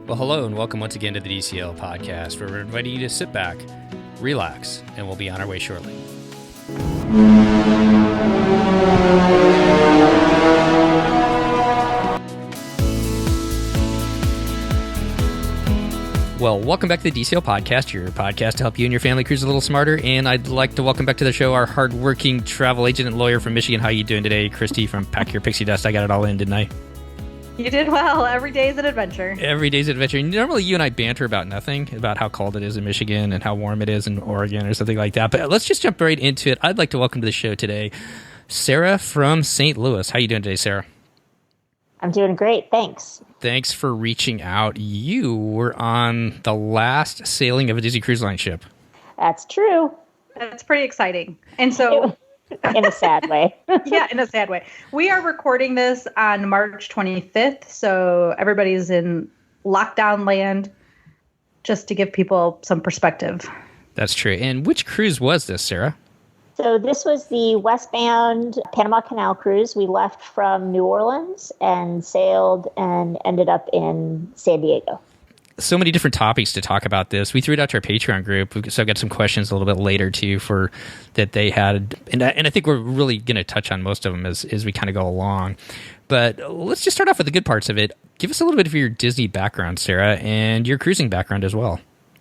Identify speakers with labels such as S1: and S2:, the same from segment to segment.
S1: Well, hello and welcome once again to the DCL podcast, where we're inviting you to sit back, relax, and we'll be on our way shortly. Well, welcome back to the DCL podcast, your podcast to help you and your family cruise a little smarter. And I'd like to welcome back to the show our hardworking travel agent and lawyer from Michigan. How you doing today, Christy from Pack Your Pixie Dust? I got it all in, didn't I?
S2: You did well. Every day is an adventure.
S1: Every day's an adventure. Normally, you and I banter about nothing, about how cold it is in Michigan and how warm it is in Oregon or something like that. But let's just jump right into it. I'd like to welcome to the show today Sarah from St. Louis. How you doing today, Sarah?
S3: I'm doing great. Thanks.
S1: Thanks for reaching out. You were on the last sailing of a Disney Cruise Line ship.
S3: That's true.
S2: That's pretty exciting. And so...
S3: in a sad way.
S2: Yeah, in a sad way. We are recording this on March 25th, so everybody's in lockdown land, just to give people some perspective.
S1: That's true. And which cruise was this, Sarah?
S3: So this was the westbound Panama Canal cruise. We left from New Orleans and sailed and ended up in San Diego.
S1: So many different topics to talk about this. We threw it out to our Patreon group, so I've got some questions a little bit later too for that they had, and I think we're really going to touch on most of them as we kind of go along. But let's just start off with the good parts of it. Give us a little bit of your Disney background, Sarah, and your cruising background as well.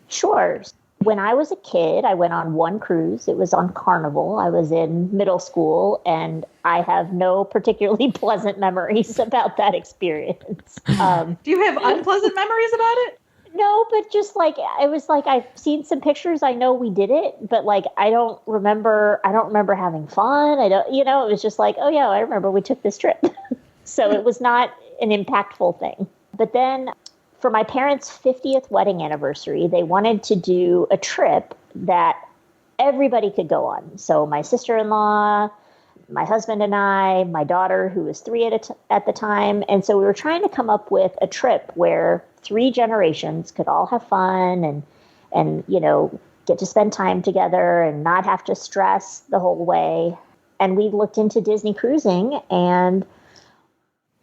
S3: Sure. When I was a kid, I went on one cruise. It was on Carnival. I was in middle school, and I have no particularly pleasant memories about that experience.
S2: Do you have unpleasant memories about it?
S3: No, but just like, it was like, I've seen some pictures. I know we did it, but like, I don't remember having fun. It was just like, oh yeah, I remember we took this trip. So it was not an impactful thing. But then for my parents' 50th wedding anniversary, they wanted to do a trip that everybody could go on. So my sister-in-law, my husband and I, my daughter, who was 3 at the time. And so we were trying to come up with a trip where 3 generations could all have fun and get to spend time together and not have to stress the whole way. And we looked into Disney cruising, and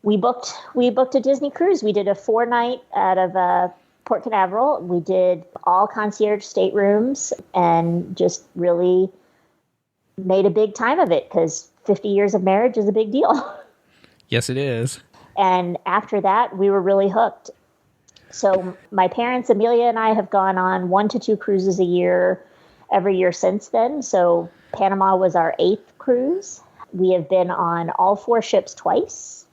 S3: we booked a Disney cruise. We did a 4-night out of Port Canaveral. We did all concierge staterooms and just really made a big time of it, because 50 years of marriage is a big deal.
S1: Yes, it is.
S3: And after that, we were really hooked. So my parents, Amelia and I, have gone on 1 to 2 cruises a year every year since then. So Panama was our 8th cruise. We have been on all 4 ships twice.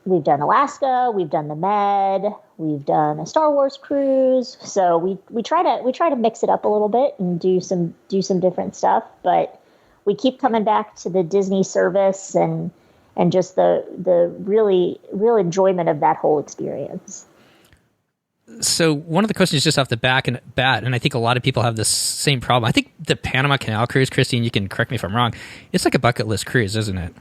S3: We've done Alaska, we've done the Med, we've done a Star Wars cruise. So we try to mix it up a little bit and do some different stuff, but we keep coming back to the Disney service and just the real enjoyment of that whole experience.
S1: So one of the questions just off the bat, and I think a lot of people have this same problem. I think the Panama Canal cruise, Christine, you can correct me if I'm wrong, it's like a bucket list cruise, isn't it?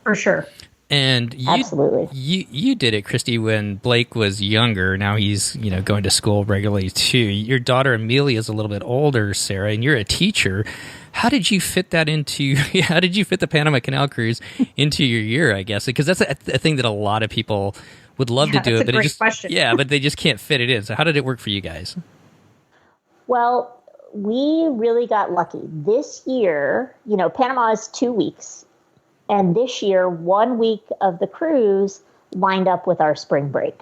S2: For sure.
S3: And absolutely,
S1: you did it, Christy, when Blake was younger. Now he's going to school regularly too. Your daughter Amelia is a little bit older, Sarah, and you're a teacher. How did you fit that into? How did you fit the Panama Canal cruise into your year? I guess because that's a thing that a lot of people would love to do it, but it just
S2: question.
S1: But they just can't fit it in. So how did it work for you guys?
S3: Well, we really got lucky this year. Panama is 2 weeks. And this year, 1 week of the cruise lined up with our spring break.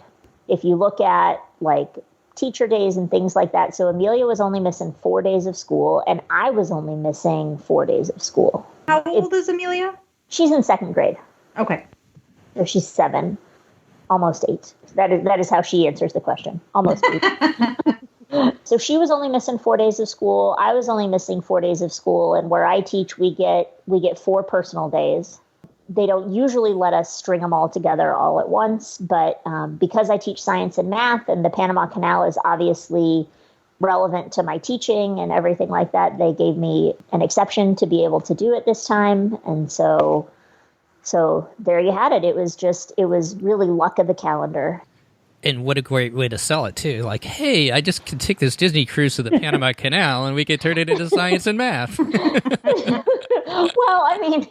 S3: If you look at like teacher days and things like that. So Amelia was only missing 4 days of school, and I was only missing 4 days of school.
S2: How old is Amelia?
S3: She's in 2nd grade.
S2: Okay.
S3: So she's 7, almost 8. That is how she answers the question. Almost 8. So she was only missing 4 days of school. I was only missing 4 days of school. And where I teach, we get 4 personal days. They don't usually let us string them all together all at once. But because I teach science and math, and the Panama Canal is obviously relevant to my teaching and everything like that, they gave me an exception to be able to do it this time. And so there you had it. It was really luck of the calendar.
S1: And what a great way to sell it, too. Like, hey, I just can take this Disney cruise to the Panama Canal and we could turn it into science and math.
S3: Well, I mean,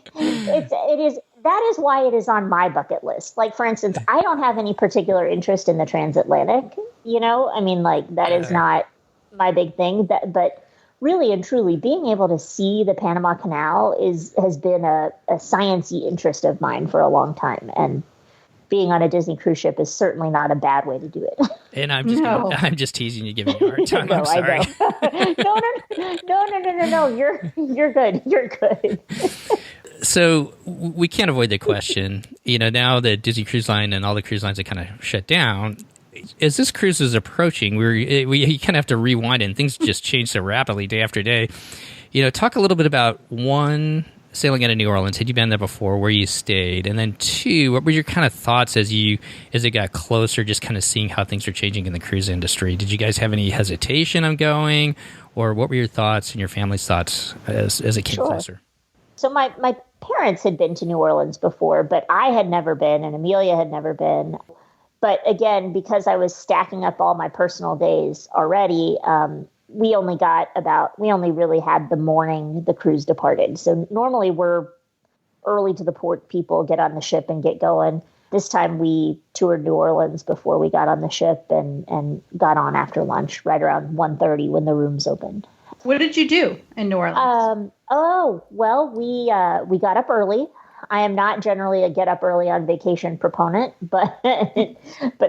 S3: that is why it is on my bucket list. Like, for instance, I don't have any particular interest in the transatlantic. I mean, like, that is not my big thing. But really and truly, being able to see the Panama Canal has been a sciencey interest of mine for a long time. And being on a Disney cruise ship is certainly not a bad way to do it.
S1: And I'm just teasing you, giving you a hard time.
S3: No,
S1: I'm sorry.
S3: No. You're good. You're good.
S1: So we can't avoid the question. Now that Disney Cruise Line and all the cruise lines are kind of shut down, as this cruise is approaching, we kind of have to rewind, and things just change so rapidly day after day. Talk a little bit about one, sailing out of New Orleans. Had you been there before? Where you stayed? And then two, what were your kind of thoughts as it got closer, just kind of seeing how things are changing in the cruise industry? Did you guys have any hesitation on going, or what were your thoughts and your family's thoughts as it came closer?
S3: So my parents had been to New Orleans before, but I had never been, and Amelia had never been. But again, because I was stacking up all my personal days already, we only really had the morning the cruise departed. So normally we're early to the port, people get on the ship and get going. This time we toured New Orleans before we got on the ship and got on after lunch, right around 1:30 when the rooms opened.
S2: What did you do in New Orleans?
S3: We got up early. I am not generally a get up early on vacation proponent, but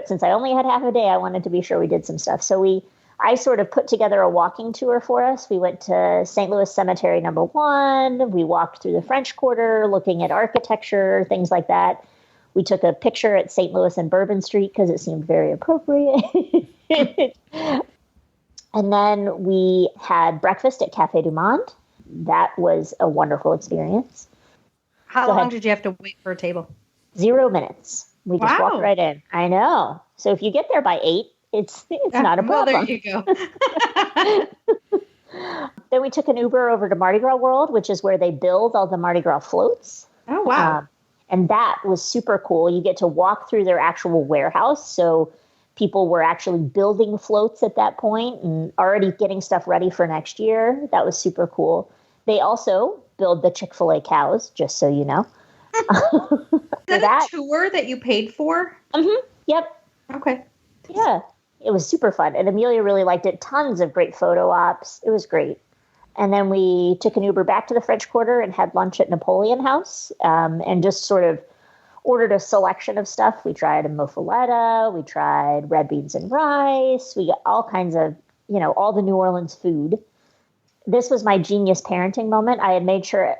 S3: since I only had half a day, I wanted to be sure we did some stuff. So I sort of put together a walking tour for us. We went to St. Louis Cemetery No. 1. We walked through the French Quarter, looking at architecture, things like that. We took a picture at St. Louis and Bourbon Street because it seemed very appropriate. And then we had breakfast at Café du Monde. That was a wonderful experience.
S2: How long did you have to wait for a table?
S3: 0 minutes. We just walked right in. I know. So if you get there by 8, it's not a problem.
S2: Well, there you go.
S3: Then we took an Uber over to Mardi Gras World, which is where they build all the Mardi Gras floats.
S2: Oh, wow.
S3: And that was super cool. You get to walk through their actual warehouse. So people were actually building floats at that point and already getting stuff ready for next year. That was super cool. They also build the Chick-fil-A cows, just so you know.
S2: Is that a tour that you paid for?
S3: Mm-hmm. Yep.
S2: Okay.
S3: Yeah. It was super fun. And Amelia really liked it. Tons of great photo ops. It was great. And then we took an Uber back to the French Quarter and had lunch at Napoleon House and just sort of ordered a selection of stuff. We tried a mozzarella. We tried red beans and rice. We got all kinds of, all the New Orleans food. This was my genius parenting moment. I had made sure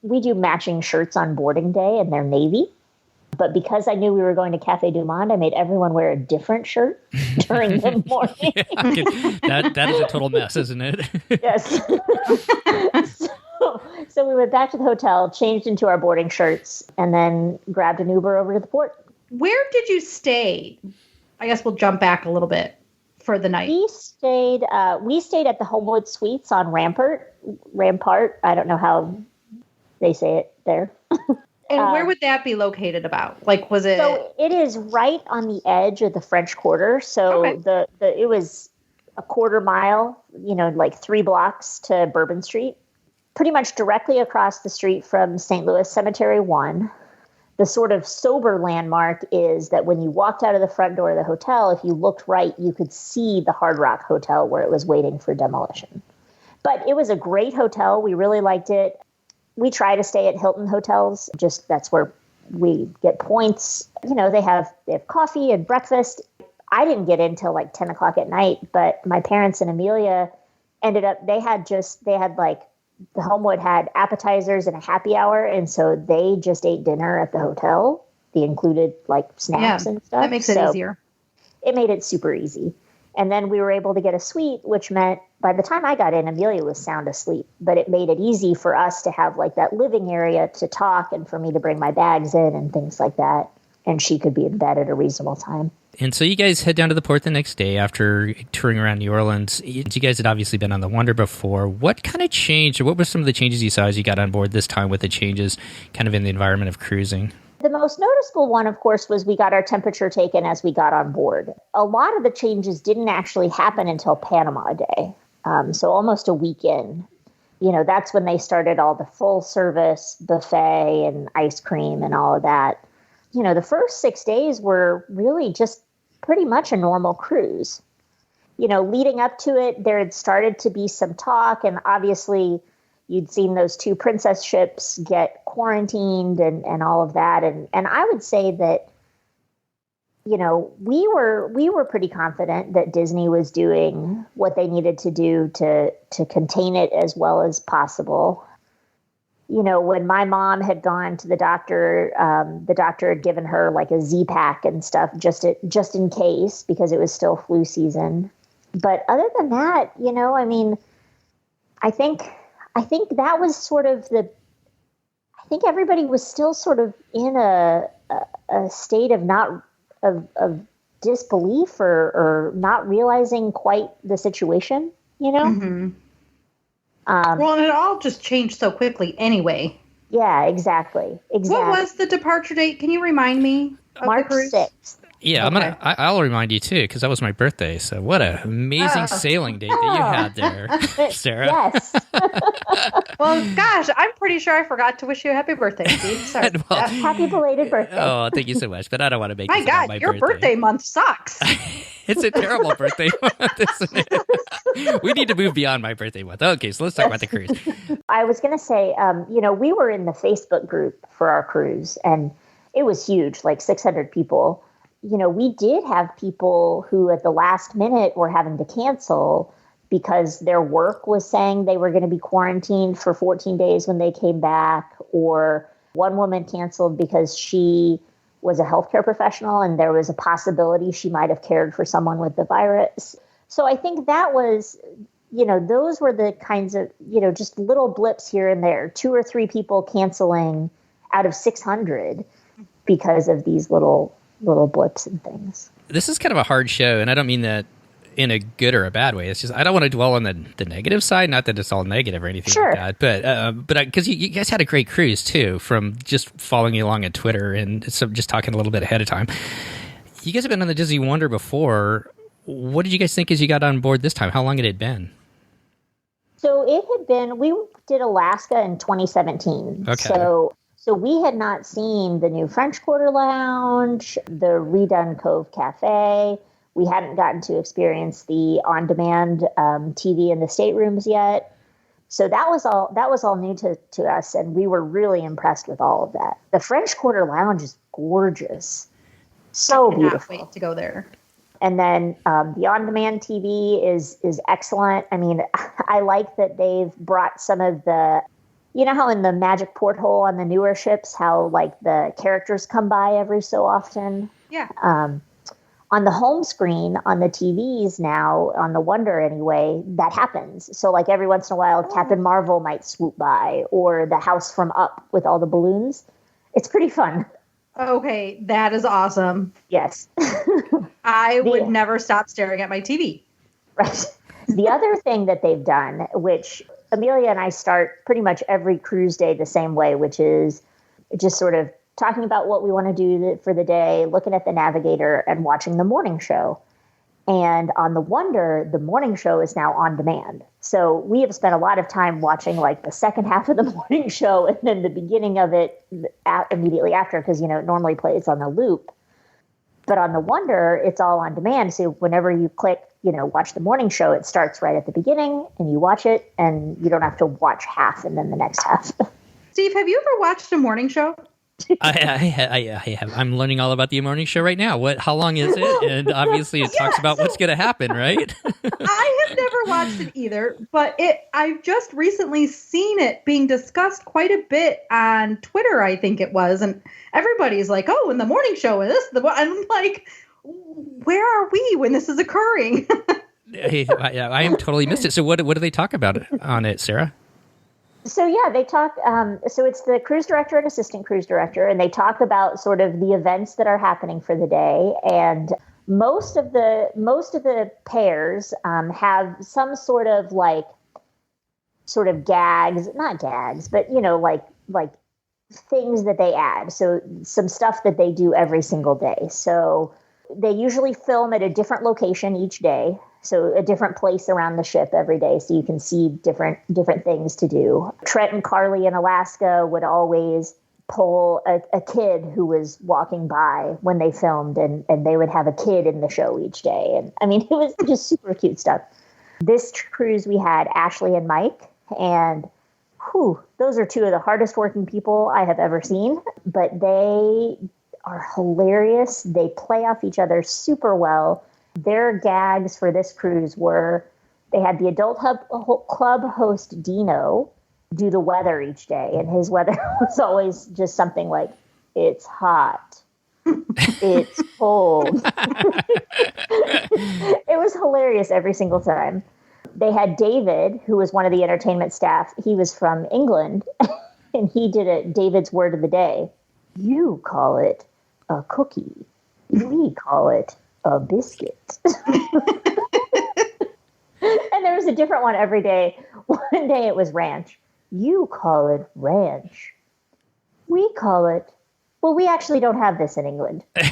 S3: we do matching shirts on boarding day and they're navy. But because I knew we were going to Café du Monde, I made everyone wear a different shirt during the morning.
S1: That is a total mess, isn't it?
S3: Yes. So we went back to the hotel, changed into our boarding shirts, and then grabbed an Uber over to the port. Where
S2: did you stay? I guess we'll jump back a little bit for the night.
S3: We stayed at the Homewood Suites on Rampart. I don't know how they say it there.
S2: And where would that be located about? Like, was it?
S3: So it is right on the edge of the French Quarter. So it was a quarter mile, like 3 blocks to Bourbon Street. Pretty much directly across the street from St. Louis Cemetery 1. The sort of sober landmark is that when you walked out of the front door of the hotel, if you looked right, you could see the Hard Rock Hotel where it was waiting for demolition. But it was a great hotel. We really liked it. We try to stay at Hilton hotels. Just that's where we get points. They have coffee and breakfast. I didn't get in till like 10 o'clock at night, but my parents and Amelia ended up, the Homewood had appetizers and a happy hour. And so they just ate dinner at the hotel. They included like snacks and stuff.
S2: That makes it easier.
S3: It made it super easy. And then we were able to get a suite, which meant by the time I got in, Amelia was sound asleep. But it made it easy for us to have like that living area to talk and for me to bring my bags in and things like that. And she could be in bed at a reasonable time.
S1: And so you guys head down to the port the next day after touring around New Orleans. You guys had obviously been on the Wonder before. What kind of changed, or what were some of the changes you saw as you got on board this time with the changes kind of in the environment of cruising?
S3: The most noticeable one, of course, was we got our temperature taken as we got on board. A lot of the changes didn't actually happen until Panama Day, so almost a week in. That's when they started all the full service buffet and ice cream and all of that. The first 6 days were really just pretty much a normal cruise. Leading up to it, there had started to be some talk, and obviously you'd seen those 2 princess ships get quarantined and all of that. And I would say that, we were pretty confident that Disney was doing what they needed to do to contain it as well as possible. When my mom had gone to the doctor had given her like a Z-Pack and stuff just in case, because it was still flu season. But other than that, I think that was sort of I think everybody was still sort of in a state of of disbelief or not realizing quite the situation,
S2: Mm-hmm. Well, and it all just changed so quickly anyway.
S3: Yeah, exactly.
S2: What was the departure date? Can you remind me of
S3: March
S2: the cruise?
S3: 6th.
S1: Yeah,
S2: Okay.
S1: I'll remind you too, because that was my birthday. So what an amazing sailing date that you had there, Sarah.
S3: Yes.
S2: Well, gosh, I'm pretty sure I forgot to wish you a happy birthday, Steve. Sorry.
S1: Well,
S3: Happy belated birthday.
S1: Oh, thank you so much. But I don't want to make
S2: My
S1: this about
S2: God,
S1: my
S2: your birthday month sucks.
S1: It's a terrible birthday month, isn't it? We need to move beyond my birthday month. Okay, so let's talk about the cruise.
S3: I was going to say, we were in the Facebook group for our cruise, and it was huge, like 600 people. We did have people who at the last minute were having to cancel because their work was saying they were going to be quarantined for 14 days when they came back, or one woman canceled because she was a healthcare professional and there was a possibility she might have cared for someone with the virus. So I think that was, those were the kinds of, just little blips here and there, 2 or 3 people canceling out of 600 because of these little blips and things.
S1: This is kind of a hard show, and I don't mean that in a good or a bad way. It's just I don't want to dwell on the negative side. Not that it's all negative or anything
S3: Sure.
S1: like that, but because you guys had a great cruise too, from just following you along on Twitter and so just talking a little bit ahead of time. You guys have been on the Disney Wonder before. What did you guys think as you got on board this time? How long had it been?
S3: So it had been, we did Alaska in 2017.
S1: Okay.
S3: So we had not seen the new French Quarter Lounge, the redone Cove Cafe. We hadn't gotten to experience the on-demand TV in the staterooms yet. So that was all new to us, and we were really impressed with all of that. The French Quarter Lounge is gorgeous. So beautiful.
S2: Wait to go there.
S3: And then the on-demand TV is excellent. I mean, I like that they've brought some of the, how in the Magic Porthole on the newer ships, how like the characters come by every so often.
S2: Yeah.
S3: On the home screen, on the TVs now, on the Wonder anyway, that happens. So like every once in a while, Captain Marvel might swoop by, or the house from Up with all the balloons. It's pretty fun.
S2: Okay, that is awesome.
S3: Yes.
S2: I would never stop staring at my TV.
S3: Right. The other thing that they've done, which Amelia and I start pretty much every cruise day the same way, which is just sort of talking about what we want to do for the day, looking at the navigator, and watching the morning show. And on the Wonder, the morning show is now on demand. So we have spent a lot of time watching like the second half of the morning show and then the beginning of it immediately after, because, it normally plays on the loop. But on the Wonder, it's all on demand. So whenever you click, watch the morning show, it starts right at the beginning and you watch it, and you don't have to watch half and then the next half.
S2: Steve, have you ever watched a morning show?
S1: I have. I'm learning all about the morning show right now. How long is it? And obviously it talks about what's going to happen, right?
S2: I have never watched it either, but I've just recently seen it being discussed quite a bit on Twitter, I think it was. And everybody's like, oh, in the morning show, and I'm like, where are we when this is occurring?
S1: I am totally missed it. So what do they talk about on it, Sarah?
S3: So yeah, they talk. So it's the cruise director and assistant cruise director, and they talk about sort of the events that are happening for the day. And most of the pairs have some sort of gags, not gags, but like things that they add. So some stuff that they do every single day. So they usually film at a different location each day. So a different place around the ship every day, so you can see different things to do. Trent and Carly in Alaska would always pull a kid who was walking by when they filmed, and they would have a kid in the show each day. And I mean, it was just super cute stuff. This cruise we had Ashley and Mike, and those are two of the hardest working people I have ever seen, but they are hilarious. They play off each other super well. Their gags for this cruise were, they had the adult club host Dino do the weather each day, and his weather was always just something like, it's hot, it's cold. It was hilarious every single time. They had David, who was one of the entertainment staff. He was from England, and he did David's word of the day. You call it a cookie. We call it a biscuit. And there was a different one every day. One day it was ranch. You call it ranch. We call it, well, we actually don't have this in England.
S1: Well,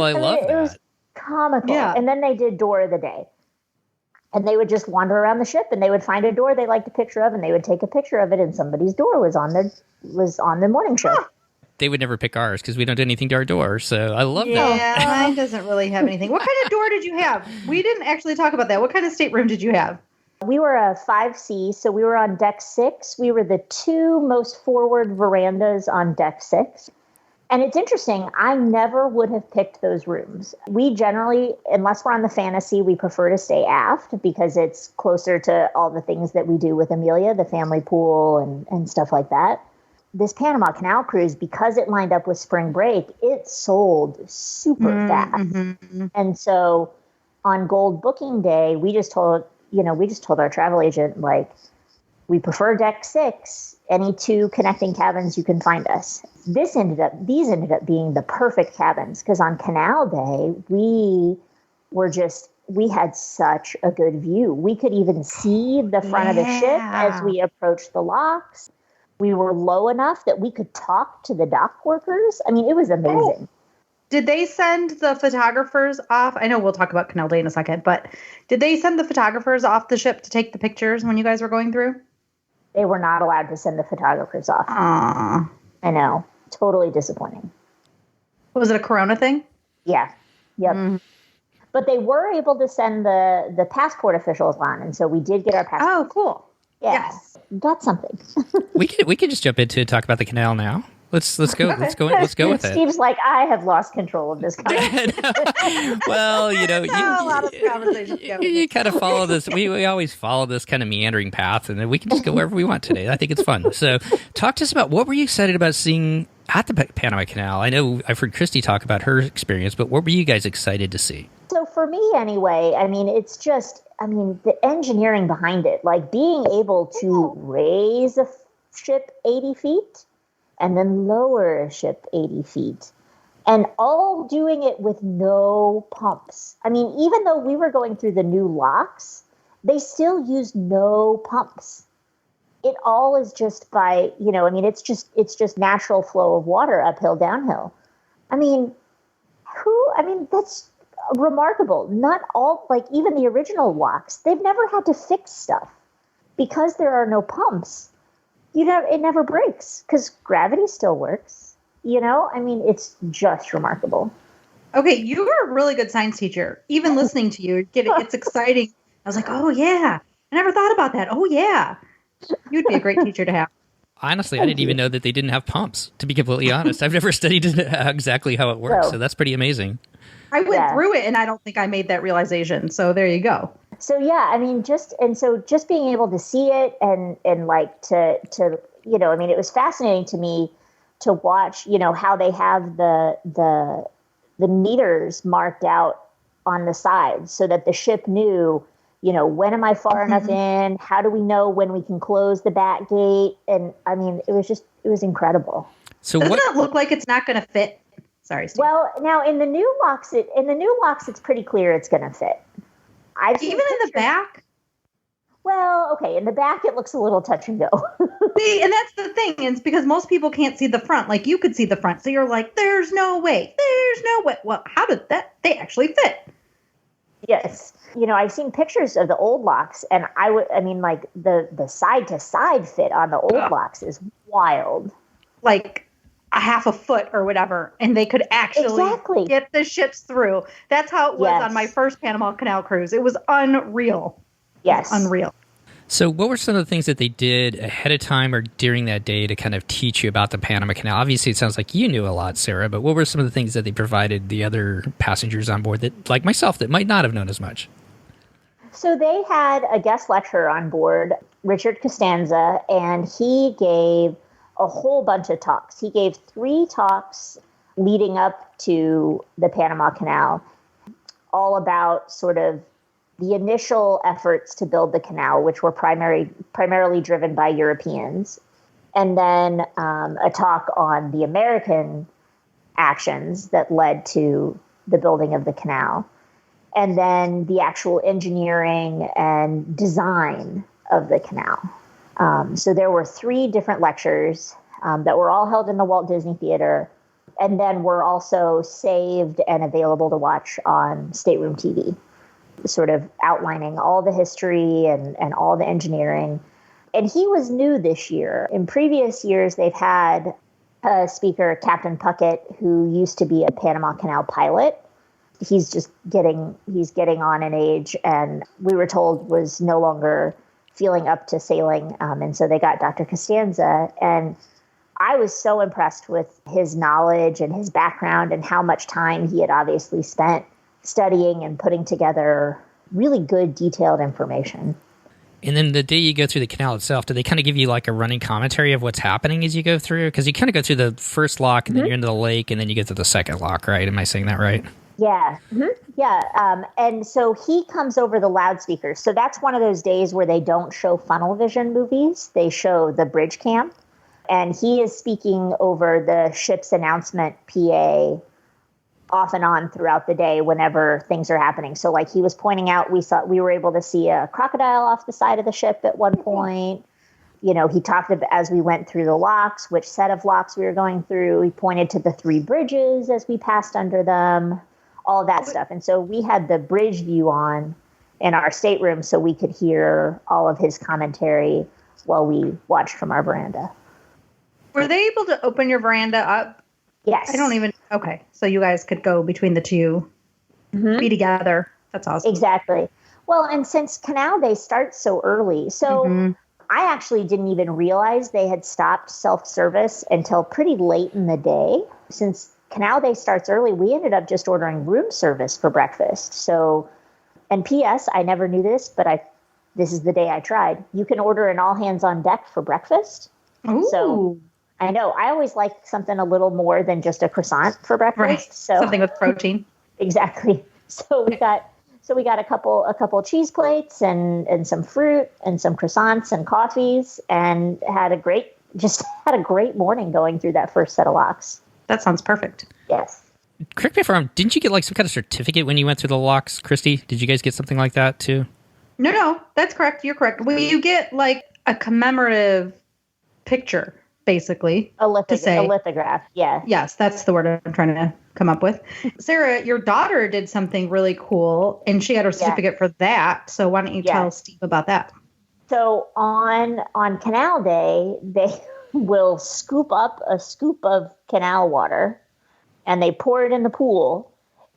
S1: I love that.
S3: It was comical. Yeah. And then they did door of the day. And they would just wander around the ship, and they would find a door they liked a picture of, and they would take a picture of it, and somebody's door was on the morning show. Huh.
S1: They would never pick ours because we don't do anything to our door. So I love that.
S2: Yeah, mine doesn't really have anything. What kind of door did you have? We didn't actually talk about that. What kind of stateroom did you have?
S3: We were a 5C, so we were on deck 6. We were the two most forward verandas on deck 6. And it's interesting, I never would have picked those rooms. We generally, unless we're on the Fantasy, we prefer to stay aft because it's closer to all the things that we do with Amelia, the family pool and stuff like that. This Panama Canal cruise, because it lined up with spring break, it sold super fast. Mm-hmm. And so on Gold Booking Day, we just told our travel agent, like, we prefer deck 6. Any 2 connecting cabins, you can find us. These ended up being the perfect cabins because on Canal Day, we had such a good view. We could even see the front of the ship as we approached the locks. We were low enough that we could talk to the dock workers. I mean, it was amazing.
S2: Did they send the photographers off? I know we'll talk about Canal Day in a second, but did they send the photographers off the ship to take the pictures when you guys were going through?
S3: They were not allowed to send the photographers off.
S2: Aww.
S3: I know. Totally disappointing.
S2: Was it a Corona thing?
S3: Yeah. Yep. Mm. But they were able to send the passport officials on, and so we did get our passport.
S2: Oh, cool.
S3: Yeah. Yes. That's something.
S1: we could just jump into talk about the canal now. Let's go. Okay. Let's go with it.
S3: Steve's like, I have lost control of this conversation.
S1: Well,
S2: a lot of conversations.
S1: You kind of follow this. We always follow this kind of meandering path, and then we can just go wherever we want today. I think it's fun. So, talk to us about what were you excited about seeing at the Panama Canal? I know I've heard Christy talk about her experience, but what were you guys excited to see?
S3: So for me, anyway, I mean, it's just, the engineering behind it, like being able to raise a ship 80 feet. And then lower a ship 80 feet. And all doing it with no pumps. I mean, even though we were going through the new locks, they still used no pumps. It all is just by, it's just natural flow of water, uphill, downhill. That's remarkable. Not all, like even the original locks, they've never had to fix stuff because there are no pumps. It never breaks because gravity still works. It's just remarkable.
S2: Okay, you were a really good science teacher. Even listening to you, it's exciting. I was like, oh, yeah. I never thought about that. Oh, yeah. You'd be a great teacher to have.
S1: Honestly, I didn't even know that they didn't have pumps, to be completely honest. I've never studied exactly how it works, so that's pretty amazing.
S2: I went through it, and I don't think I made that realization. So there you go.
S3: So just being able to see it and like to it was fascinating to me to watch, how they have the meters marked out on the sides so that the ship knew, when am I far enough in? How do we know when we can close the back gate? And it was incredible.
S2: So doesn't that look like it's not going to fit? Sorry, Steve.
S3: Well, now in the new locks, it's pretty clear it's going to fit.
S2: Even in the back?
S3: Well, okay, in the back it looks a little touch and go.
S2: See, and that's the thing, is because most people can't see the front. Like, you could see the front, so you're like, there's no way. Well, how did that? They actually fit.
S3: Yes. I've seen pictures of the old locks, and like the side to side fit on the old locks is wild.
S2: Like a half a foot or whatever, and they could actually get the ships through. That's how it was on my first Panama Canal cruise. It was unreal.
S3: Yes.
S2: Unreal.
S1: So what were some of the things that they did ahead of time or during that day to kind of teach you about the Panama Canal? Obviously, it sounds like you knew a lot, Sarah, but what were some of the things that they provided the other passengers on board that, like myself, that might not have known as much?
S3: So they had a guest lecturer on board, Richard Costanza, and he gave a whole bunch of talks. He gave 3 talks leading up to the Panama Canal, all about sort of the initial efforts to build the canal, which were primarily driven by Europeans, and then a talk on the American actions that led to the building of the canal, and then the actual engineering and design of the canal. So there were 3 different lectures that were all held in the Walt Disney Theater, and then were also saved and available to watch on Stateroom TV, sort of outlining all the history and all the engineering. And he was new this year. In previous years, they've had a speaker, Captain Puckett, who used to be a Panama Canal pilot. He's getting on in age, and we were told was no longer feeling up to sailing. And so they got Dr. Costanza. And I was so impressed with his knowledge and his background and how much time he had obviously spent studying and putting together really good, detailed information.
S1: And then the day you go through the canal itself, do they kind of give you like a running commentary of what's happening as you go through? Because you kind of go through the first lock, and then you're into the lake, and then you get to the second lock, right? Am I saying that right?
S3: Yeah. Mm-hmm. Yeah. And so he comes over the loudspeakers. So that's one of those days where they don't show funnel vision movies. They show the bridge camp. And he is speaking over the ship's announcement PA off and on throughout the day whenever things are happening. So like he was pointing out, we were able to see a crocodile off the side of the ship at one point. He talked about as we went through the locks, which set of locks we were going through. He pointed to the 3 bridges as we passed under them, all of that stuff. And so we had the bridge view on in our stateroom so we could hear all of his commentary while we watched from our veranda.
S2: Were they able to open your veranda up?
S3: Yes.
S2: Okay. So you guys could go between the 2, be together. That's awesome.
S3: Exactly. Well, and since Canal Day starts so early, so I actually didn't even realize they had stopped self-service until pretty late in the day. Since Canal Day starts early, we ended up just ordering room service for breakfast. So, and P.S., I never knew this, but this is the day I tried. You can order an all hands on deck for breakfast.
S2: Ooh.
S3: So I know. I always like something a little more than just a croissant for breakfast.
S2: Right.
S3: So
S2: something with protein.
S3: Exactly. So we got a couple cheese plates and some fruit and some croissants and coffees, and had a great morning going through that first set of locks.
S2: That sounds perfect.
S3: Yes.
S1: Correct me if I'm wrong. Didn't you get like some kind of certificate when you went through the locks, Christy? Did you guys get something like that too?
S2: No, that's correct. You're correct. Well, you get like a commemorative picture, basically.
S3: A lithograph, yeah.
S2: Yes, that's the word I'm trying to come up with. Sarah, your daughter did something really cool, and she had her certificate for that. So why don't you tell Steve about that?
S3: So on Canal Day, they will scoop up a scoop of canal water, and they pour it in the pool,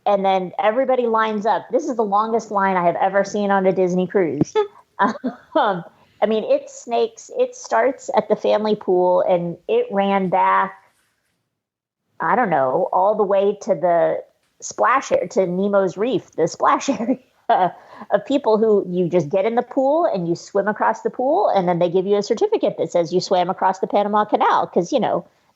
S3: and then everybody lines up. This is the longest line I have ever seen on a Disney cruise. I mean, it starts at the family pool, and it ran back, I don't know, all the way to the splash area, to Nemo's Reef, the splash area of people who you just get in the pool and you swim across the pool, and then they give you a certificate that says you swam across the Panama Canal because,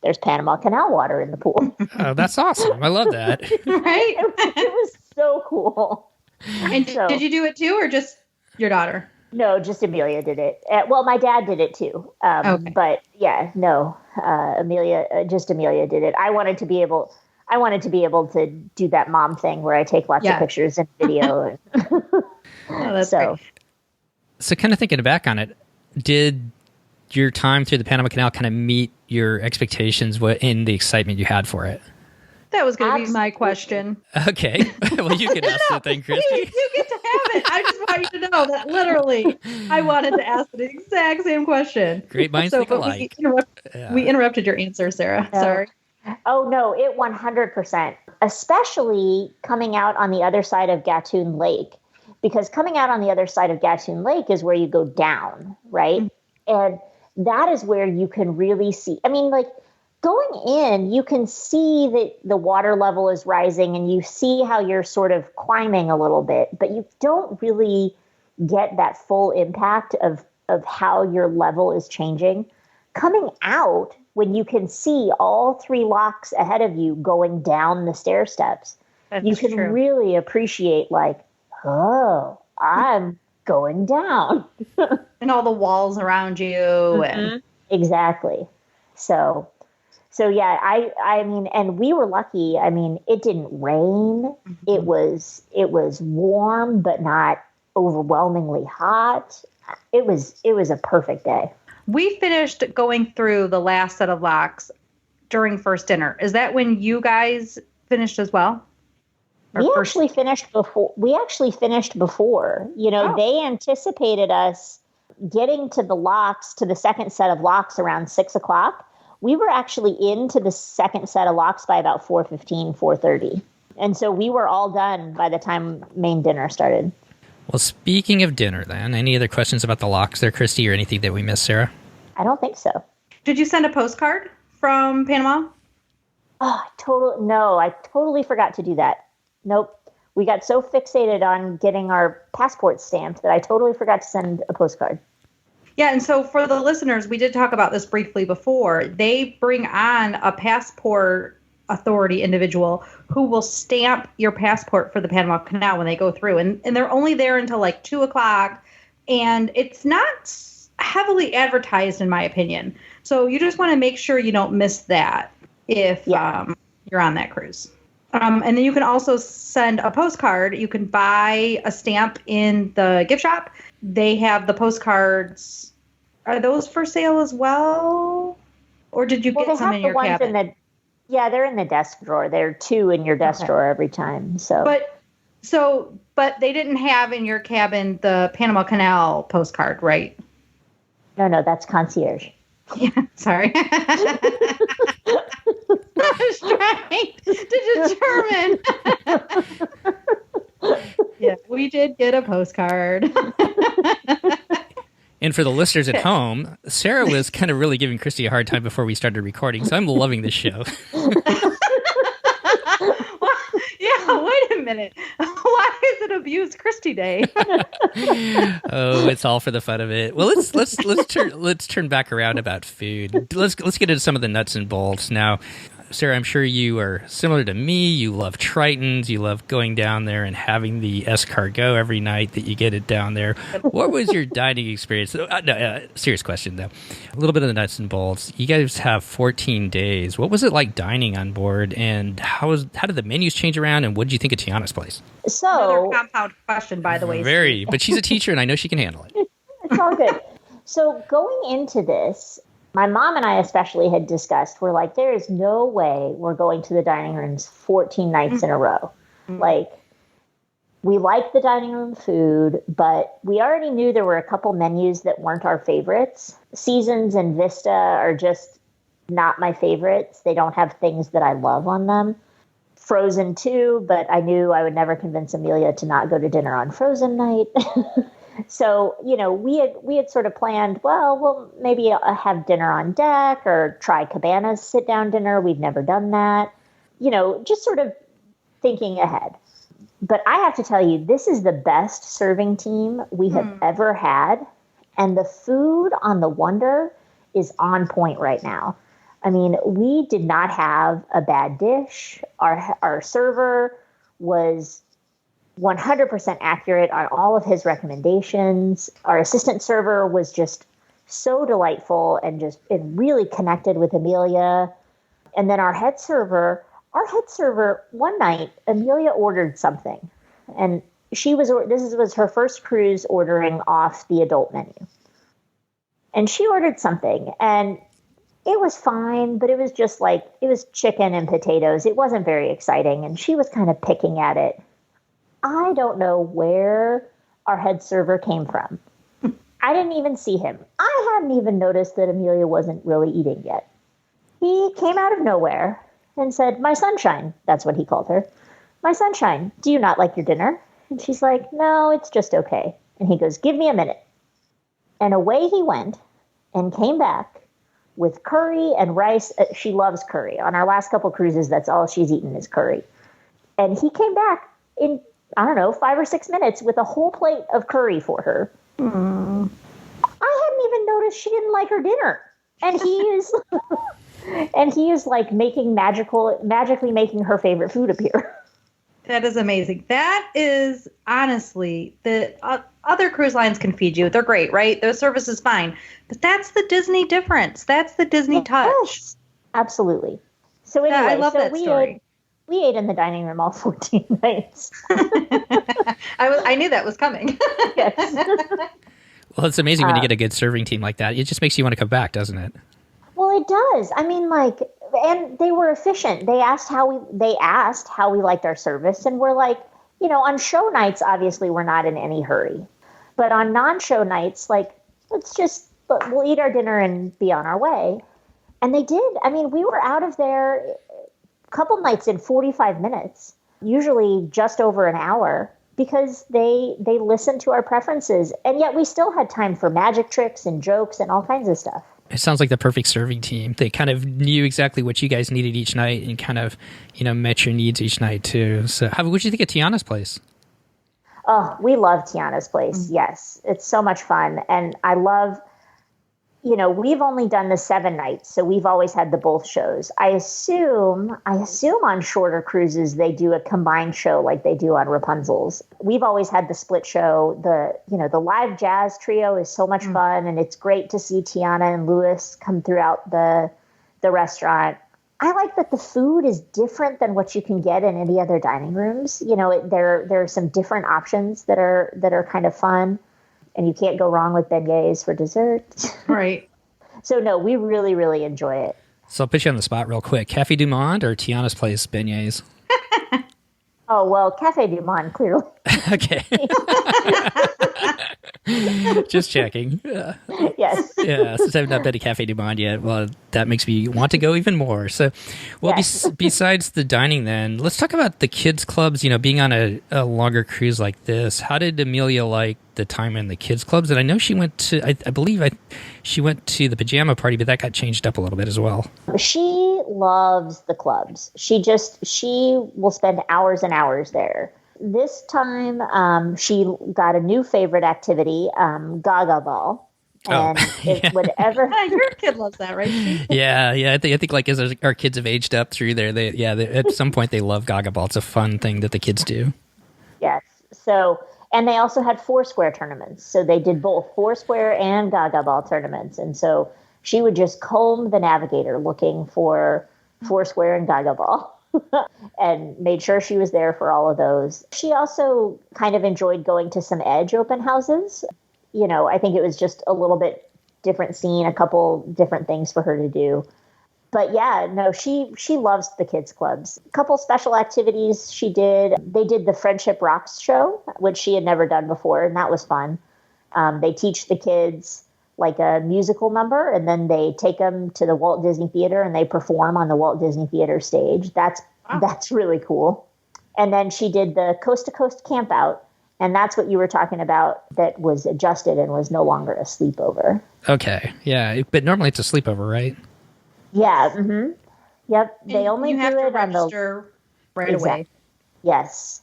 S3: there's Panama Canal water in the pool.
S1: Oh, that's awesome. I love that.
S2: Right?
S3: It was so cool.
S2: And did you do it too, or just your daughter?
S3: No, just Amelia did it. Well, my dad did it too.
S2: Okay.
S3: But yeah, no, Amelia did it. I wanted to be able to do that mom thing where I take lots of pictures and video.
S2: That's great.
S1: So kind of thinking back on it, did your time through the Panama Canal kind of meet your expectations in the excitement you had for it?
S2: That was going to be my question.
S1: Okay. Well, you can ask the thing, Christy.
S2: You get to have it. I just want you to know that literally I wanted to ask the exact same question.
S1: Great minds think alike.
S2: We interrupted your answer, Sarah.
S3: No.
S2: Sorry.
S3: Oh, no, it 100%, especially coming out on the other side of Gatun Lake, because coming out on the other side of Gatun Lake is where you go down, right? Mm-hmm. And that is where you can really see, I mean, like going in, you can see that the water level is rising and you see how you're sort of climbing a little bit, but you don't really get that full impact of how your level is changing. Coming out, when you can see all 3 locks ahead of you going down the stair steps, you can really appreciate like, oh, I'm going down.
S2: And all the walls around you. Mm-hmm. And
S3: exactly. So yeah, I mean, and we were lucky. I mean, it didn't rain. Mm-hmm. It was warm, but not overwhelmingly hot. It was a perfect day.
S2: We finished going through the last set of locks during first dinner. Is that when you guys finished as well?
S3: We actually finished before. You know, They anticipated us getting to the locks, to the second set of locks around 6:00. We were actually into the second set of locks by about 4:15, 4:30. And so we were all done by the time main dinner started.
S1: Well, speaking of dinner then, any other questions about the locks there, Christy, or anything that we missed, Sarah?
S3: I don't think so.
S2: Did you send a postcard from Panama?
S3: Oh, no, I totally forgot to do that. Nope. We got so fixated on getting our passports stamped that I totally forgot to send a postcard.
S2: Yeah, and so for the listeners, we did talk about this briefly before. They bring on a passport authority individual who will stamp your passport for the Panama Canal when they go through. And they're only there until like 2:00. And it's not heavily advertised, in my opinion. So you just want to make sure you don't miss that if you're on that cruise. And then you can also send a postcard. You can buy a stamp in the gift shop. They have the postcards. Are those for sale as well? Or did you get some in your cabin?
S3: They're in the desk drawer. There are 2 in your desk drawer every time.
S2: But they didn't have in your cabin the Panama Canal postcard, right?
S3: No, that's concierge.
S2: Yeah, sorry. I was trying to determine. Yeah, we did get a postcard.
S1: And for the listeners at home, Sarah was kind of really giving Christy a hard time before we started recording, so I'm loving this show.
S2: Yeah, wait a minute. Why is it Abuse Christy Day?
S1: Oh, it's all for the fun of it. Well, let's turn back around about food. Let's get into some of the nuts and bolts now. Sarah, I'm sure you are similar to me. You love Tritons. You love going down there and having the escargot every night that you get it down there. What was your dining experience? Serious question, though. A little bit of the nuts and bolts. You guys have 14 days. What was it like dining on board, and how did the menus change around, and what did you think of Tiana's place?
S2: Another compound question, by the way.
S1: Very, but she's a teacher, and I know she can handle it.
S3: It's all good. So going into this, my mom and I especially had discussed, we're like, there is no way we're going to the dining rooms 14 nights in a row. Mm-hmm. Like, we like the dining room food, but we already knew there were a couple menus that weren't our favorites. Seasons and Vista are just not my favorites. They don't have things that I love on them. Frozen too, but I knew I would never convince Amelia to not go to dinner on Frozen night. So, you know, we had sort of planned, we'll maybe have dinner on deck or try Cabana's sit-down dinner. We've never done that. You know, just sort of thinking ahead. But I have to tell you, this is the best serving team we have ever had. And the food on the Wonder is on point right now. I mean, we did not have a bad dish. Our server was 100% accurate on all of his recommendations. Our assistant server was just so delightful and really connected with Amelia. And then our head server, one night, Amelia ordered something. And this was her first cruise ordering off the adult menu. And she ordered something, and It was fine, but it was just like, it was chicken and potatoes. It wasn't very exciting, and she was kind of picking at it. I don't know where our head server came from. I didn't even see him. I hadn't even noticed that Amelia wasn't really eating yet. He came out of nowhere and said, "My sunshine," that's what he called her. "My sunshine, do you not like your dinner?" And she's like, "No, it's just okay." And he goes, "Give me a minute." And away he went and came back with curry and rice. She loves curry. On our last couple cruises, that's all she's eaten is curry. And he came back in, I don't know, 5 or 6 minutes with a whole plate of curry for her. I hadn't even noticed she didn't like her dinner. And he is, and he is like magically making her favorite food appear.
S2: That is amazing. That is honestly, the other cruise lines can feed you. They're great, right? Their service is fine. But that's the Disney difference. That's the Disney touch.
S3: Yes, absolutely. So anyway,
S2: I love that story.
S3: We ate in the dining room all 14 nights.
S2: I knew that was coming.
S3: Yes.
S1: Well, it's amazing when you get a good serving team like that. It just makes you want to come back, doesn't it?
S3: Well, it does. I mean, like, and they were efficient. They asked how we liked our service, and we're like, on show nights, obviously we're not in any hurry, but on non-show nights, like, we'll eat our dinner and be on our way. And they did. I mean, we were out of there a couple nights in 45 minutes, usually just over an hour, because they listened to our preferences, and yet we still had time for magic tricks and jokes and all kinds of stuff.
S1: It sounds like the perfect serving team. They kind of knew exactly what you guys needed each night and kind of, met your needs each night too. So what did you think of Tiana's place?
S3: Oh, we love Tiana's place. Mm-hmm. Yes. It's so much fun. And I love, we've only done the 7 nights, so we've always had the both shows. I assume on shorter cruises, they do a combined show like they do on Rapunzel's. We've always had the split show. The live jazz trio is so much fun, and it's great to see Tiana and Louis come throughout the restaurant. I like that the food is different than what you can get in any other dining rooms. There are some different options that are kind of fun. And you can't go wrong with beignets for dessert.
S2: Right.
S3: So, no, we really, really enjoy it.
S1: So I'll put you on the spot real quick. Cafe Du Monde or Tiana's Place beignets?
S3: Oh, well, Cafe Du Monde, clearly.
S1: Okay. Just checking.
S3: Yes.
S1: Yeah, since I've not been to Cafe Du Monde yet, well, that makes me want to go even more. So, well, yes. Besides the dining then, let's talk about the kids' clubs, being on a longer cruise like this. How did Amelia like the time in the kids' clubs? And I know she went to, I believe she went to the pajama party, but that got changed up a little bit as well.
S3: She loves the clubs. She will spend hours and hours there. This time, she got a new favorite activity, Gaga Ball. And whatever.
S2: Your kid loves that, right?
S1: Yeah. I think like as our kids have aged up through there, they at some point they love Gaga Ball. It's a fun thing that the kids do.
S3: Yes. So, and they also had Foursquare tournaments. So they did both Foursquare and Gaga Ball tournaments. And so she would just comb the navigator looking for Foursquare and Gaga Ball. And made sure she was there for all of those. She also kind of enjoyed going to some Edge open houses. I think it was just a little bit different scene, a couple different things for her to do. But yeah, no, she loves the kids' clubs. A couple special activities she did. They did the Friendship Rocks show, which she had never done before, and that was fun. They teach the kids like a musical number, and then they take them to the Walt Disney Theater and they perform on the Walt Disney Theater stage. That's really cool. And then she did the Coast to Coast Camp Out, and that's what you were talking about, that was adjusted and was no longer a sleepover.
S1: Okay, yeah, but normally it's a sleepover, right?
S3: Yeah, mm-hmm. Yep, they only do it on
S2: the right away.
S3: Yes,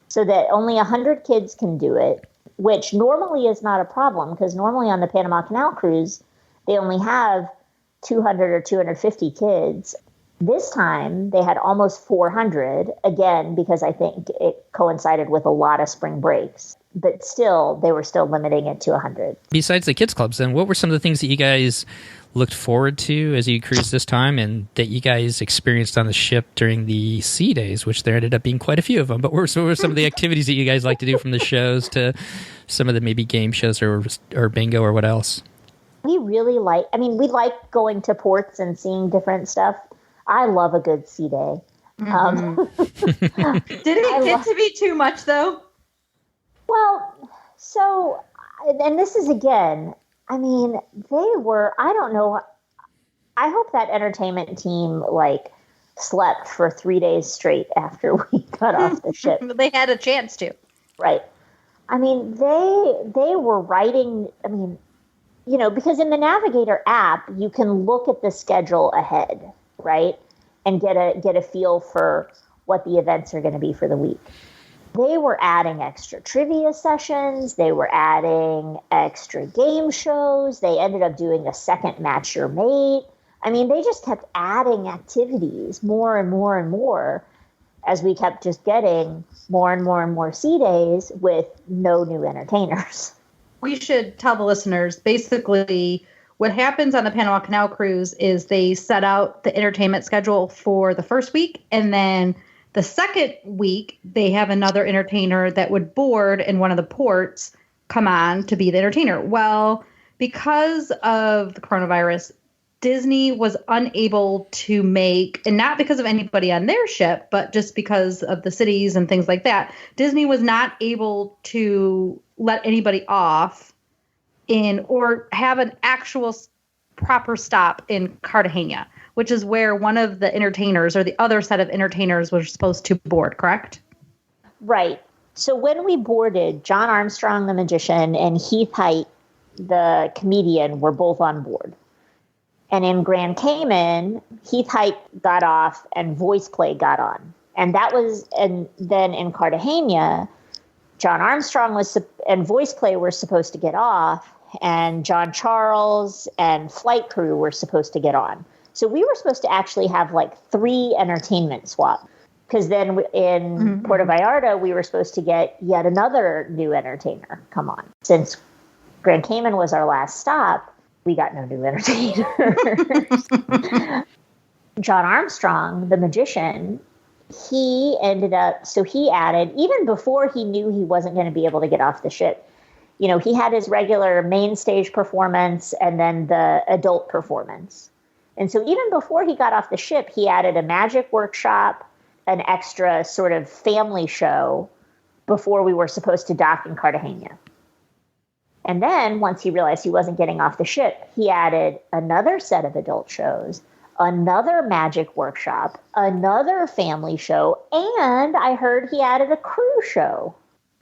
S3: so that only 100 kids can do it, which normally is not a problem, because normally on the Panama Canal cruise, they only have 200 or 250 kids. This time, they had almost 400, again, because I think it coincided with a lot of spring breaks. But still, they were still limiting it to 100. Besides
S1: the kids' clubs, then, what were some of the things that you guys looked forward to as you cruised this time and that you guys experienced on the ship during the sea days, which there ended up being quite a few of them? But what were some of the activities that you guys like to do, from the shows to some of the maybe game shows or bingo or what else?
S3: We really like, I mean, we like going to ports and seeing different stuff. I love a good sea day.
S2: Did it get to be too much, though?
S3: Well, so, and this is again, I mean, they were, I don't know, I hope that entertainment team, like, slept for 3 days straight after we got off the ship.
S2: They had a chance to.
S3: Right. I mean, they were writing, I mean, you know, because in the Navigator app, you can look at the schedule ahead, right? And get a feel for what the events are going to be for the week. They were adding extra trivia sessions. They were adding extra game shows. They ended up doing a second Match Your Mate. I mean, they just kept adding activities more and more and more as we kept just getting more and more and more sea days with no new entertainers.
S2: We should tell the listeners, basically, what happens on the Panama Canal Cruise is they set out the entertainment schedule for the first week, and then the second week, they have another entertainer that would board in one of the ports come on to be the entertainer. Well, because of the coronavirus, Disney was unable to make, and not because of anybody on their ship, but just because of the cities and things like that, Disney was not able to let anybody off in or have an actual proper stop in Cartagena, which is where one of the entertainers or the other set of entertainers was supposed to board, correct?
S3: Right. So when we boarded, John Armstrong, the magician, and Heath Height, the comedian, were both on board. And in Grand Cayman, Heath Height got off and Voice Play got on. And that was, and then in Cartagena, John Armstrong and Voice Play were supposed to get off, and John Charles and Flight Crew were supposed to get on. So we were supposed to actually have like 3 entertainment swap. Because then in Puerto Vallarta, we were supposed to get yet another new entertainer come on. Since Grand Cayman was our last stop, we got no new entertainers. John Armstrong, the magician, he added, even before he knew he wasn't going to be able to get off the ship, you know, he had his regular main stage performance and then the adult performance. And so even before he got off the ship, he added a magic workshop, an extra sort of family show before we were supposed to dock in Cartagena. And then once he realized he wasn't getting off the ship, he added another set of adult shows, another magic workshop, another family show, and I heard he added a crew show.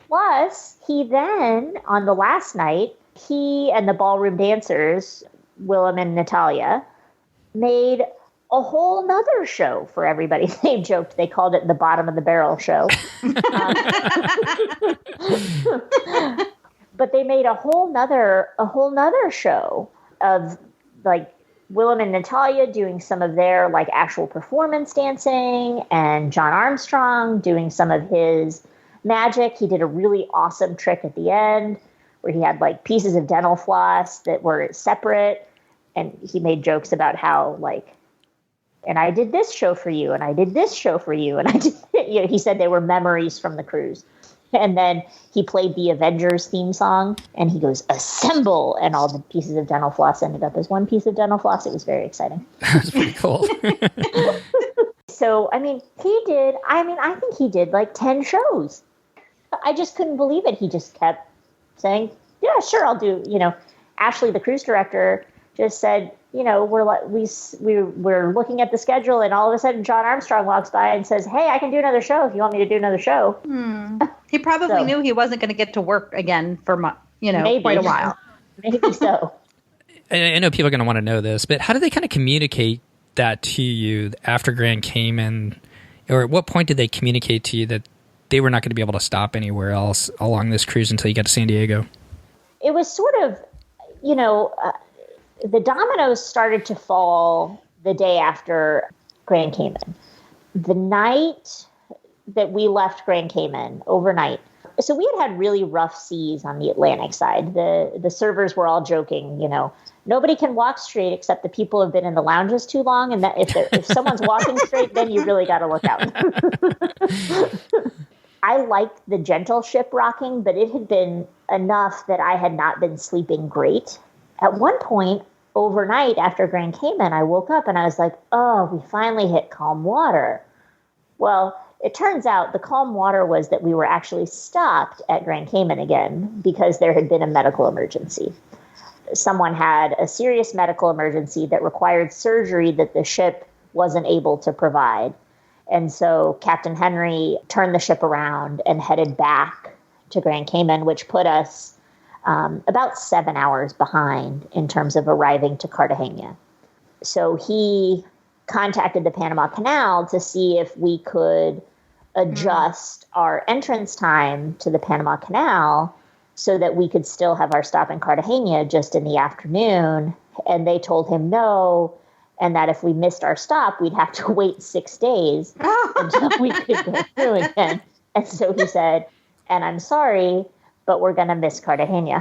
S3: Plus, he then, on the last night, he and the ballroom dancers, Willem and Natalia, made a whole nother show for everybody. They joked, they called it the bottom of the barrel show. But they made a whole nother show of like Willem and Natalia doing some of their like actual performance dancing and John Armstrong doing some of his magic. He did a really awesome trick at the end where he had like pieces of dental floss that were separate. And he made jokes about how like, and I did this show for you, and I did this show for you, and I did, you know, he said they were memories from the cruise. And then he played the Avengers theme song, and he goes, "Assemble!" And all the pieces of dental floss ended up as one piece of dental floss. It was very exciting.
S1: That's pretty cool.
S3: So, I think he did like 10 shows. I just couldn't believe it. He just kept saying, yeah, sure, I'll do, you know. Ashley, the cruise director, just said, you know, we're looking at the schedule, and all of a sudden John Armstrong walks by and says, "Hey, I can do another show if you want me to do another show."
S2: He probably knew he wasn't going to get to work again for quite a while.
S3: Maybe so.
S1: I know people are going to want to know this, but how did they kind of communicate that to you after Grand Cayman? Or at what point did they communicate to you that they were not going to be able to stop anywhere else along this cruise until you got to San Diego?
S3: It was sort of, you know, the dominoes started to fall the day after Grand Cayman. The night that we left Grand Cayman, overnight. So we had really rough seas on the Atlantic side. The servers were all joking, you know, nobody can walk straight except the people who have been in the lounges too long. And that if someone's walking straight, then you really got to look out. I liked the gentle ship rocking, but it had been enough that I had not been sleeping great At one point, overnight after Grand Cayman, I woke up and I was like, oh, we finally hit calm water. Well, it turns out the calm water was that we were actually stopped at Grand Cayman again because there had been a medical emergency. Someone had a serious medical emergency that required surgery that the ship wasn't able to provide. And so Captain Henry turned the ship around and headed back to Grand Cayman, which put us about 7 hours behind in terms of arriving to Cartagena. So he contacted the Panama Canal to see if we could adjust our entrance time to the Panama Canal so that we could still have our stop in Cartagena just in the afternoon. And they told him no, and that if we missed our stop, we'd have to wait 6 days until we could go through again. And so he said, and I'm sorry, but we're going to miss Cartagena.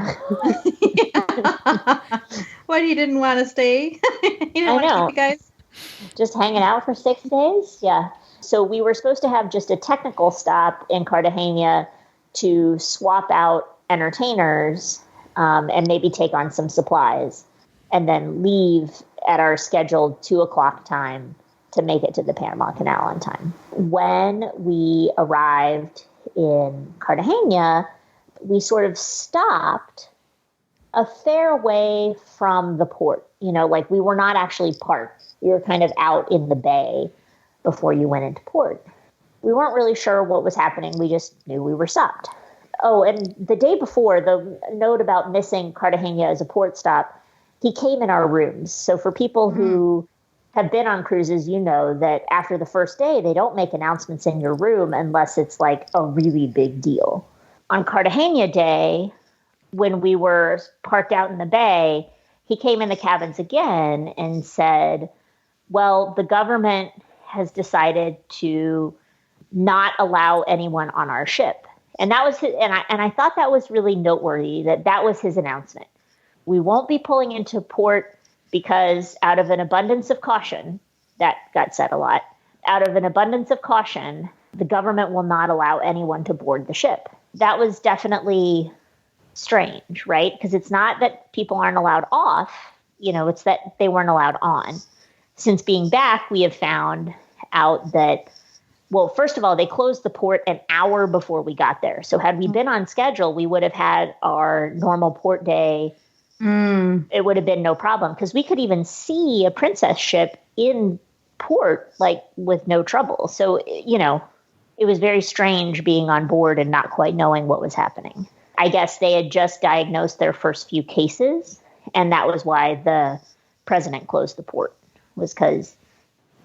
S2: What, he didn't want to stay? He didn't want to keep you guys?
S3: Just hanging out for 6 days? Yeah. So we were supposed to have just a technical stop in Cartagena to swap out entertainers and maybe take on some supplies, and then leave at our scheduled 2:00 time to make it to the Panama Canal on time. When we arrived in Cartagena, we sort of stopped a fair way from the port. You know, like we were not actually parked. We were kind of out in the bay before you went into port. We weren't really sure what was happening. We just knew we were stopped. Oh, and the day before, the note about missing Cartagena as a port stop, he came in our rooms. So for people who have been on cruises, you know that after the first day, they don't make announcements in your room unless it's like a really big deal. On Cartagena Day, when we were parked out in the bay, he came in the cabins again and said, well, the government has decided to not allow anyone on our ship. And that was his, and I thought that was really noteworthy that was his announcement. We won't be pulling into port because out of an abundance of caution, that got said a lot, out of an abundance of caution, the government will not allow anyone to board the ship. That was definitely strange, right? Because it's not that people aren't allowed off, you know, it's that they weren't allowed on. Since being back, we have found out that, well, first of all, they closed the port an hour before we got there. So had we been on schedule, we would have had our normal port day. It would have been no problem because we could even see a Princess ship in port, like with no trouble. So, you know, it was very strange being on board and not quite knowing what was happening. I guess they had just diagnosed their first few cases, and that was why the president closed the port, was because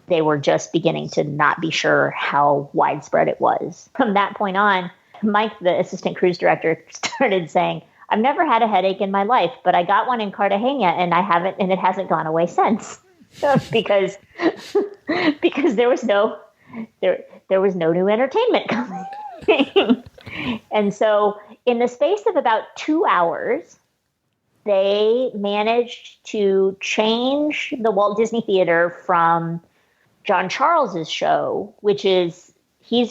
S3: they were just beginning to not be sure how widespread it was. From that point on, Mike, the assistant cruise director, started saying, I've never had a headache in my life, but I got one in Cartagena and it hasn't gone away since. because there was no new entertainment coming. And so in the space of about 2 hours, they managed to change the Walt Disney Theater from John Charles's show, which is he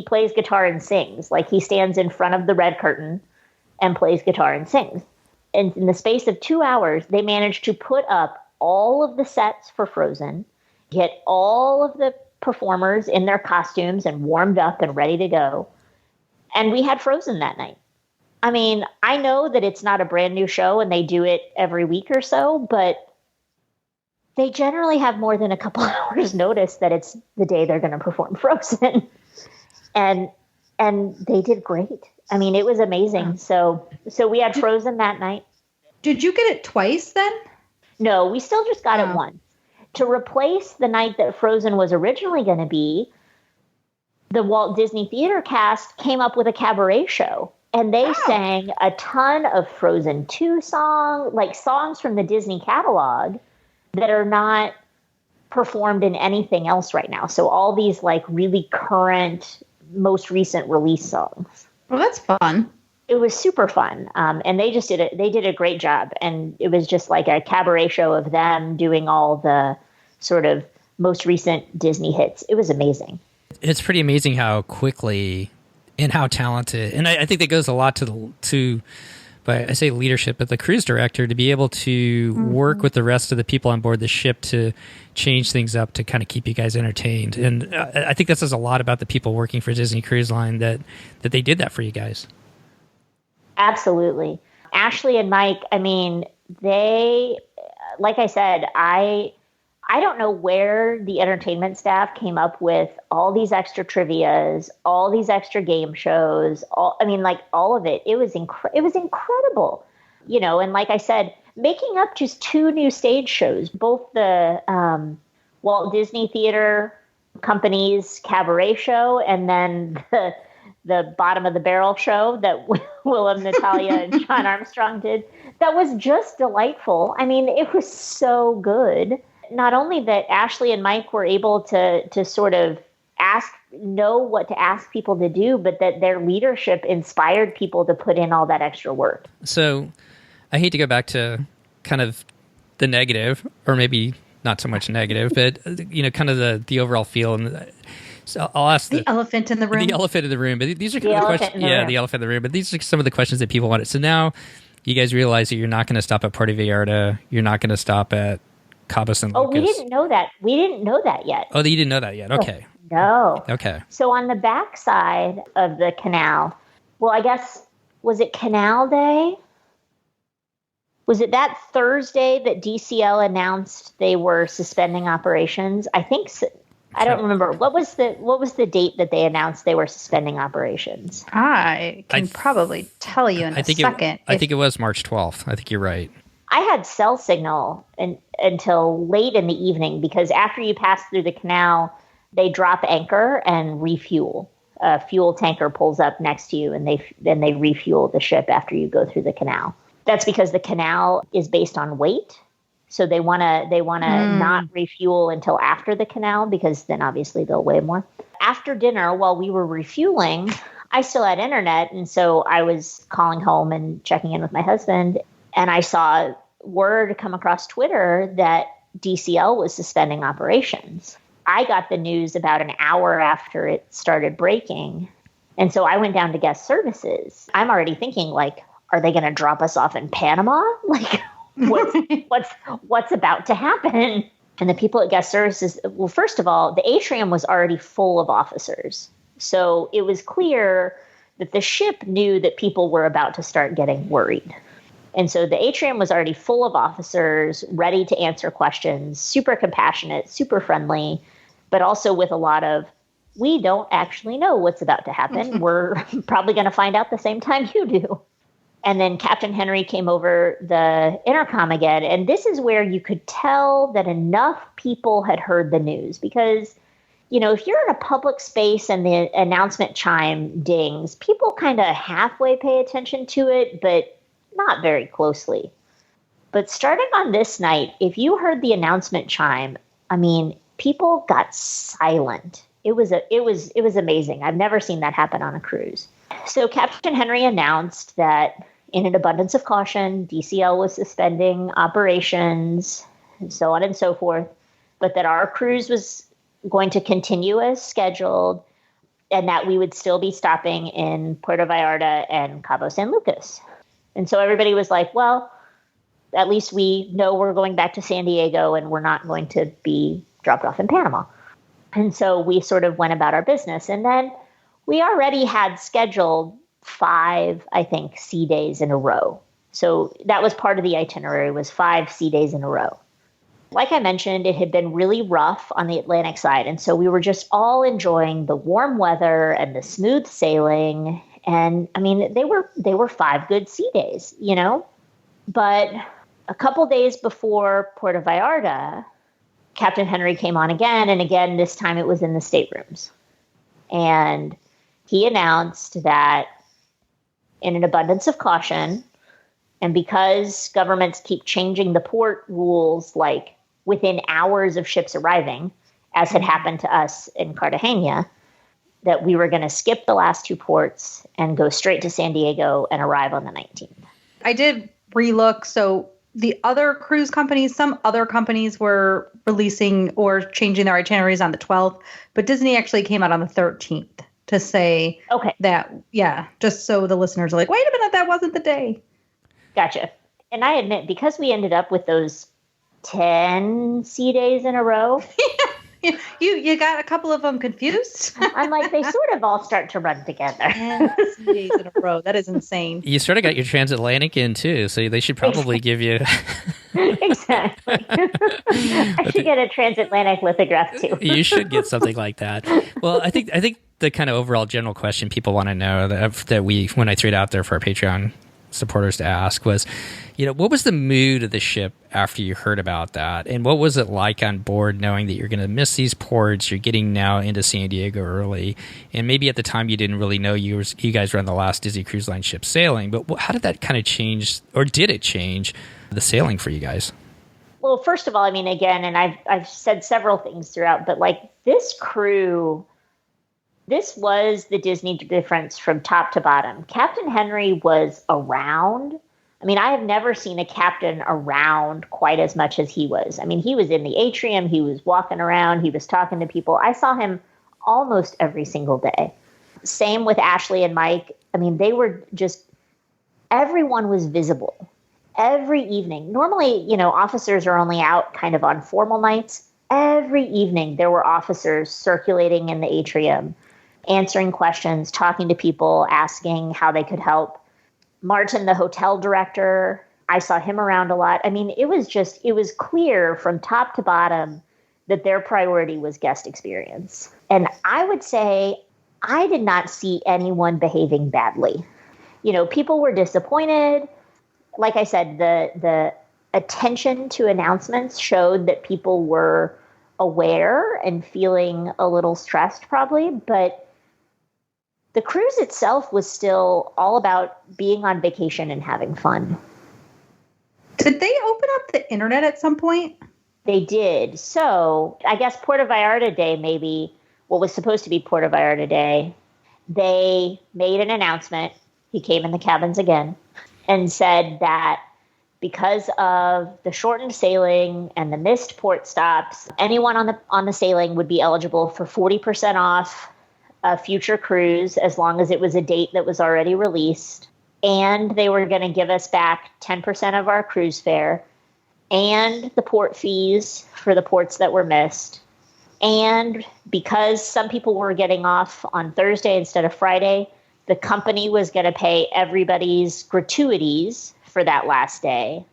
S3: plays guitar and sings. Like he stands in front of the red curtain and plays guitar and sings. And in the space of 2 hours, they managed to put up all of the sets for Frozen, get all of the performers in their costumes and warmed up and ready to go. And we had Frozen that night. I mean, I know that it's not a brand new show and they do it every week or so, but they generally have more than a couple hours notice that it's the day they're going to perform Frozen. And they did great. I mean, it was amazing. So we had Frozen that night.
S2: Did you get it twice then?
S3: No, we still just got it once. To replace the night that Frozen was originally going to be, the Walt Disney Theater cast came up with a cabaret show. And they sang a ton of Frozen 2 songs, like songs from the Disney catalog that are not performed in anything else right now. So all these like really current, most recent release songs.
S2: Well, that's fun.
S3: It was super fun. And they did a great job. And it was just like a cabaret show of them doing all the sort of most recent Disney hits. It was amazing.
S1: It's pretty amazing how quickly and how talented. And I think that goes a lot to but I say leadership, but the cruise director to be able to work with the rest of the people on board the ship to change things up to kind of keep you guys entertained. And I think that says a lot about the people working for Disney Cruise Line that they did that for you guys.
S3: Absolutely. Ashley and Mike, I mean, they, like I said, I don't know where the entertainment staff came up with all these extra trivias, all these extra game shows, all of it. It was incredible, and like I said, making up just 2 new stage shows, both the Walt Disney Theater Company's cabaret show and then the bottom of the barrel show that Willem, Natalia, and John Armstrong did. That was just delightful. I mean, it was so good. Not only that Ashley and Mike were able to sort of know what to ask people to do, but that their leadership inspired people to put in all that extra work.
S1: So I hate to go back to kind of the negative, or maybe not so much negative, but kind of the overall feel. And so I'll ask
S2: the elephant in the room.
S1: The elephant in the room. But these are kind of the questions. Yeah, the elephant in the room. But these are some of the questions that people wanted. So now you guys realize that you're not going to stop at Puerto Vallarta. You're not going to stop at Cabo San Lucas.
S3: Oh, we didn't know that. We didn't know that yet.
S1: Oh, you didn't know that yet. Okay.
S3: No.
S1: Okay.
S3: So on the backside of the canal, well, I guess, was it Canal Day? Was it that Thursday that DCL announced they were suspending operations? I think so. I don't remember. What was the date that they announced they were suspending operations?
S2: I can probably tell you in a second.
S1: I think it was March 12th. I think you're right.
S3: I had cell signal until late in the evening because after you pass through the canal, they drop anchor and refuel. A fuel tanker pulls up next to you, and they refuel the ship after you go through the canal. That's because the canal is based on weight, so they want to not refuel until after the canal because then obviously they'll weigh more. After dinner, while we were refueling, I still had internet, and so I was calling home and checking in with my husband. And I saw word come across Twitter that DCL was suspending operations. I got the news about an hour after it started breaking. And so I went down to guest services. I'm already thinking, like, are they going to drop us off in Panama? Like, what's about to happen? And the people at guest services, well, first of all, the atrium was already full of officers. So it was clear that the ship knew that people were about to start getting worried. And so the atrium was already full of officers ready to answer questions, super compassionate, super friendly, but also with a lot of, we don't actually know what's about to happen. We're probably going to find out the same time you do. And then Captain Henry came over the intercom again. And this is where you could tell that enough people had heard the news because, if you're in a public space and the announcement chime dings, people kind of halfway pay attention to it, but not very closely. But starting on this night, if you heard the announcement chime, I mean, people got silent. It was amazing. I've never seen that happen on a cruise. So Captain Henry announced that in an abundance of caution, DCL was suspending operations and so on and so forth, but that our cruise was going to continue as scheduled and that we would still be stopping in Puerto Vallarta and Cabo San Lucas. And so everybody was like, well, at least we know we're going back to San Diego and we're not going to be dropped off in Panama. And so we sort of went about our business. And then we already had scheduled 5, I think, sea days in a row. So that was part of the itinerary, was 5 sea days in a row. Like I mentioned, it had been really rough on the Atlantic side. And so we were just all enjoying the warm weather and the smooth sailing. And I mean, they were 5 good sea days, But a couple days before Puerto Vallarta, Captain Henry came on again. And again, this time it was in the staterooms. And he announced that in an abundance of caution, and because governments keep changing the port rules, like within hours of ships arriving, as had happened to us in Cartagena, that we were going to skip the last 2 ports and go straight to San Diego and arrive on the 19th.
S2: I did relook. So the other cruise companies, some other companies were releasing or changing their itineraries on the 12th, but Disney actually came out on the 13th to say that, just so the listeners are like, wait a minute, that wasn't the day.
S3: Gotcha. And I admit, because we ended up with those 10 sea days in a row,
S2: you got a couple of them confused.
S3: I'm like, they sort of all start to run together.
S2: 10 days in a row. That is insane.
S1: You sort of got your transatlantic in too, so they should probably give you.
S3: Exactly. I should get a transatlantic lithograph too.
S1: You should get something like that. Well, I think the kind of overall general question people want to know that we, when I threw it out there for our Patreon supporters to ask, was, what was the mood of the ship after you heard about that, and what was it like on board, knowing that you're going to miss these ports, you're getting now into San Diego early, and maybe at the time you didn't really know you guys were on the last Disney Cruise Line ship sailing, but how did that kind of change, or did it change the sailing for you guys?
S3: Well, first of all, I mean, again, and I've said several things throughout, but like this crew, this was the Disney difference from top to bottom. Captain Henry was around. I mean, I have never seen a captain around quite as much as he was. I mean, he was in the atrium. He was walking around. He was talking to people. I saw him almost every single day. Same with Ashley and Mike. I mean, they were just, everyone was visible every evening. Normally, officers are only out kind of on formal nights. Every evening there were officers circulating in the atrium, answering questions, talking to people, asking how they could help. Martin, the hotel director, I saw him around a lot. I mean, it was clear from top to bottom that their priority was guest experience. And I would say I did not see anyone behaving badly. People were disappointed. Like I said, the attention to announcements showed that people were aware and feeling a little stressed probably, but the cruise itself was still all about being on vacation and having fun.
S2: Did they open up the internet at some point?
S3: They did. So I guess Puerto Vallarta Day, maybe what was supposed to be Puerto Vallarta Day, they made an announcement. He came in the cabins again and said that because of the shortened sailing and the missed port stops, anyone on the sailing would be eligible for 40% off a future cruise as long as it was a date that was already released. And they were going to give us back 10% of our cruise fare and the port fees for the ports that were missed. And because some people were getting off on Thursday instead of Friday, the company was going to pay everybody's gratuities for that last day.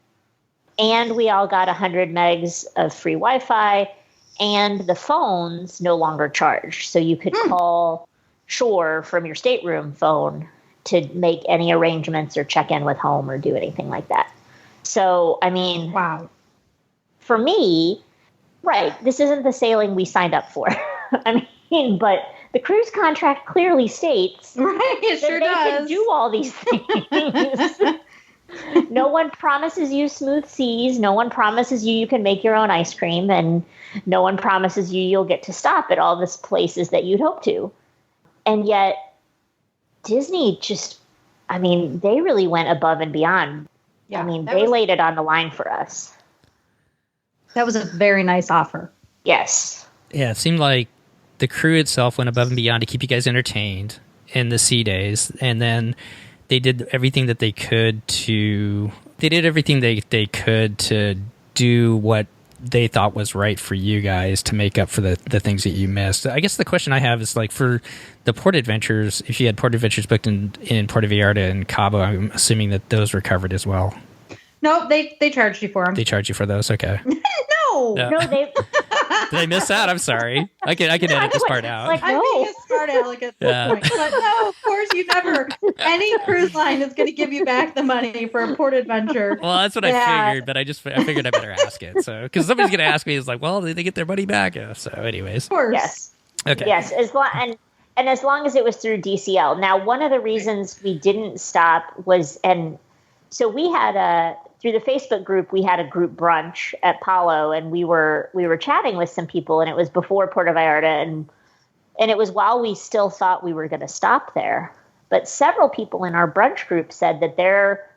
S3: And we all got 100 megs of free Wi-Fi, and the phones no longer charged. So you could call shore from your stateroom phone to make any arrangements or check in with home or do anything like that. So, I mean,
S2: wow.
S3: For me, right, this isn't the sailing we signed up for. I mean, but the cruise contract clearly states
S2: right, it
S3: that
S2: sure
S3: they
S2: does.
S3: can do all these things. No one promises you smooth seas. No one promises you can make your own ice cream. And no one promises you'll get to stop at all these places that you'd hope to. And yet Disney they really went above and beyond.
S2: Yeah,
S3: I mean, they laid it on the line for us.
S2: That was a very nice offer.
S3: Yes.
S1: Yeah, it seemed like the crew itself went above and beyond to keep you guys entertained in the sea days. And then they did everything that they could to do what they thought was right for you guys to make up for the things that you missed. I guess the question I have is, like, for the port adventures, if you had port adventures booked in Puerto Vallarta and Cabo, I'm assuming that those were covered as well.
S2: No, they charged you for them.
S1: They charge you for those? Okay.
S3: No, they...
S1: Did I miss that? I'm sorry. I can edit this part out.
S3: Like,
S2: I'm being a smart aleck at this point. But no, of course you never. Any cruise line is going to give you back the money for a port adventure.
S1: Well, that's what I figured, but I figured I better ask it. So, because somebody's going to ask me, it's like, well, did they get their money back? Yeah, so, anyways.
S2: Of course.
S3: Yes.
S1: Okay.
S3: Yes, and as long as it was through DCL. Now, one of the reasons we didn't stop was, and so we had through the Facebook group, we had a group brunch at Palo, and we were chatting with some people, and it was before Puerto Vallarta, and it was while we still thought we were going to stop there. But several people in our brunch group said that their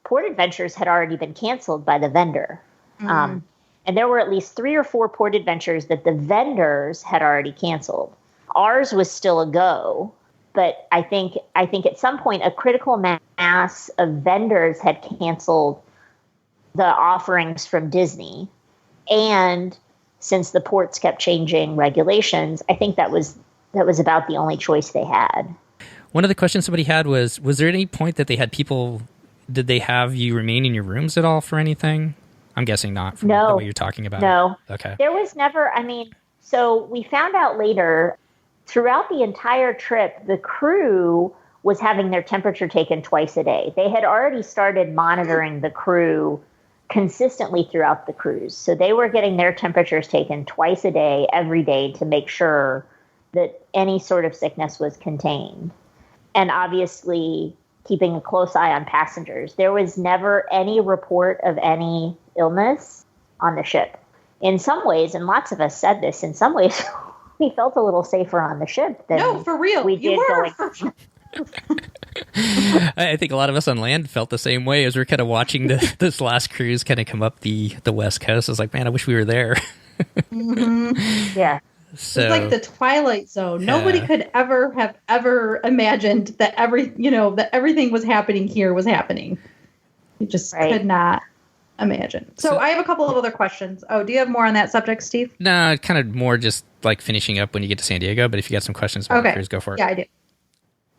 S3: port adventures had already been canceled by the vendor. And there were at least 3 or 4 port adventures that the vendors had already canceled. Ours was still a go, but I think at some point a critical mass mass of vendors had canceled the offerings from Disney. And since the ports kept changing regulations, I think that was about the only choice they had.
S1: One of the questions somebody had was there any point that they had people, did they have you remain in your rooms at all for anything? I'm guessing not from the way you're talking about
S3: No.
S1: it. Okay.
S3: There was never, so we found out later, throughout the entire trip, the crew was having their temperature taken twice a day. They had already started monitoring the crew consistently throughout the cruise. So they were getting their temperatures taken twice a day, every day, to make sure that any sort of sickness was contained. And obviously keeping a close eye on passengers. There was never any report of any illness on the ship. In some ways, and lots of us said this, in some ways we felt a little safer on the ship than
S2: for real.
S3: we did going.
S1: I think a lot of us on land felt the same way as we're kind of watching this last cruise kind of come up the West Coast. I was like, man, I wish we were there.
S2: Mm-hmm.
S3: Yeah.
S1: So,
S2: it's like the Twilight Zone. Nobody could have ever imagined that that everything was happening here was happening. You just could not imagine. So I have a couple of other questions. Oh, do you have more on that subject, Steve?
S1: No, kind of more just like finishing up when you get to San Diego. But if you got some questions about the cruise, go for it.
S2: Yeah, I do.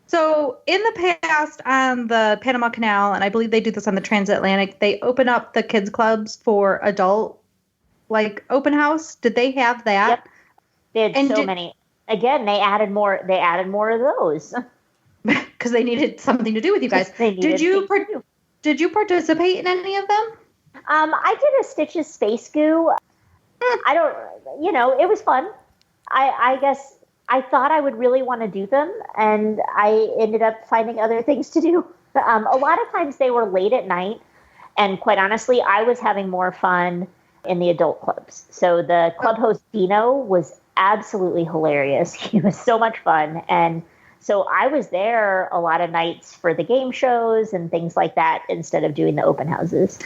S2: So in the past on the Panama Canal, and I believe they do this on the Transatlantic, they open up the kids clubs for adult, like open house. Did they have that?
S3: Yep. They had many. Again, they added more of those
S2: because they needed something to do with you guys. Did you participate in any of them?
S3: I did a Stitches Space Goo. I don't, it was fun. I guess I thought I would really want to do them, and I ended up finding other things to do. A lot of times they were late at night, and quite honestly, I was having more fun in the adult clubs. So the club host, Dino, was absolutely hilarious. He was so much fun. And so I was there a lot of nights for the game shows and things like that instead of doing the open houses.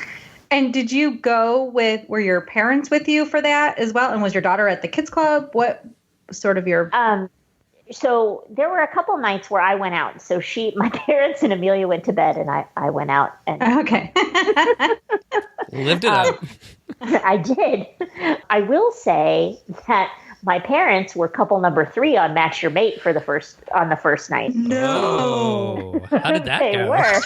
S2: And did you go were your parents with you for that as well? And was your daughter at the kids club? What sort of your...
S3: So there were a couple nights where I went out. So my parents and Amelia went to bed and I went out. And
S2: okay.
S1: Lived it up.
S3: I did. I will say that my parents were couple number 3 on Match Your Mate on the first night.
S1: No. How did that
S3: they
S1: go?
S3: Were.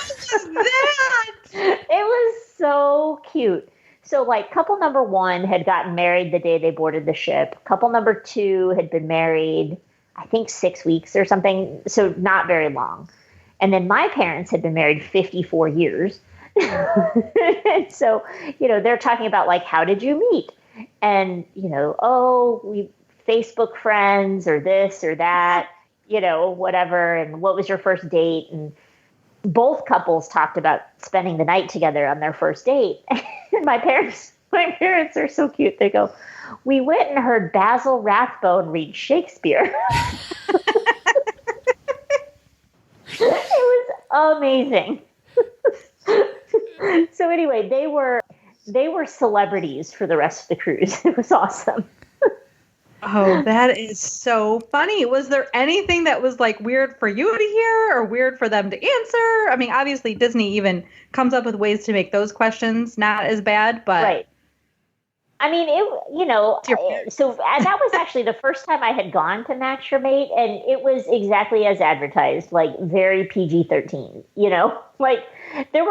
S3: It was so cute. So like couple number 1 had gotten married the day they boarded the ship. Couple number 2 had been married, I think 6 weeks or something. So not very long. And then my parents had been married 54 years. And so, they're talking about like, how did you meet? And, we Facebook friends or this or that, whatever. And what was your first date? And both couples talked about spending the night together on their first date. And my parents are so cute. They go, we went and heard Basil Rathbone read Shakespeare. It was amazing. So anyway, they were celebrities for the rest of the cruise. It was awesome.
S2: Oh, that is so funny. Was there anything that was like weird for you to hear or weird for them to answer? I mean, obviously Disney even comes up with ways to make those questions not as bad, but
S3: right. I mean, so that was actually the first time I had gone to Match Your Mate, and it was exactly as advertised, like very PG-13, like there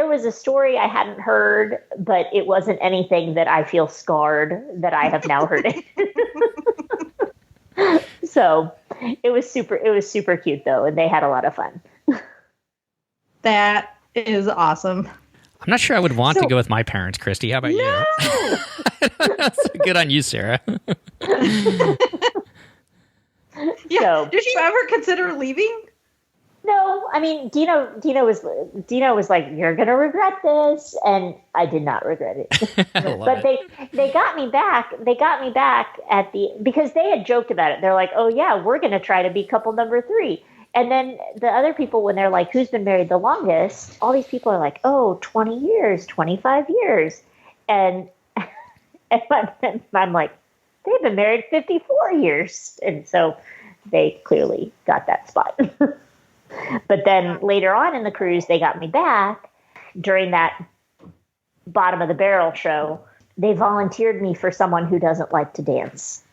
S3: was a story I hadn't heard, but it wasn't anything that I feel scarred that I have now heard it. So it was super cute though. And they had a lot of fun.
S2: That is awesome.
S1: I'm not sure I would want to go with my parents, Christy. How about you? That's good on you, Sarah.
S2: Yeah. Did you ever consider leaving?
S3: No, I mean, Dino was like, you're going to regret this. And I did not regret it. But they got me back. They got me back because they had joked about it. They're like, oh yeah, we're going to try to be couple number 3. And then the other people, when they're like, who's been married the longest? All these people are like, oh, 20 years, 25 years. And I'm like, they've been married 54 years. And so they clearly got that spot. But then later on in the cruise, they got me back during that bottom of the barrel show. They volunteered me for someone who doesn't like to dance.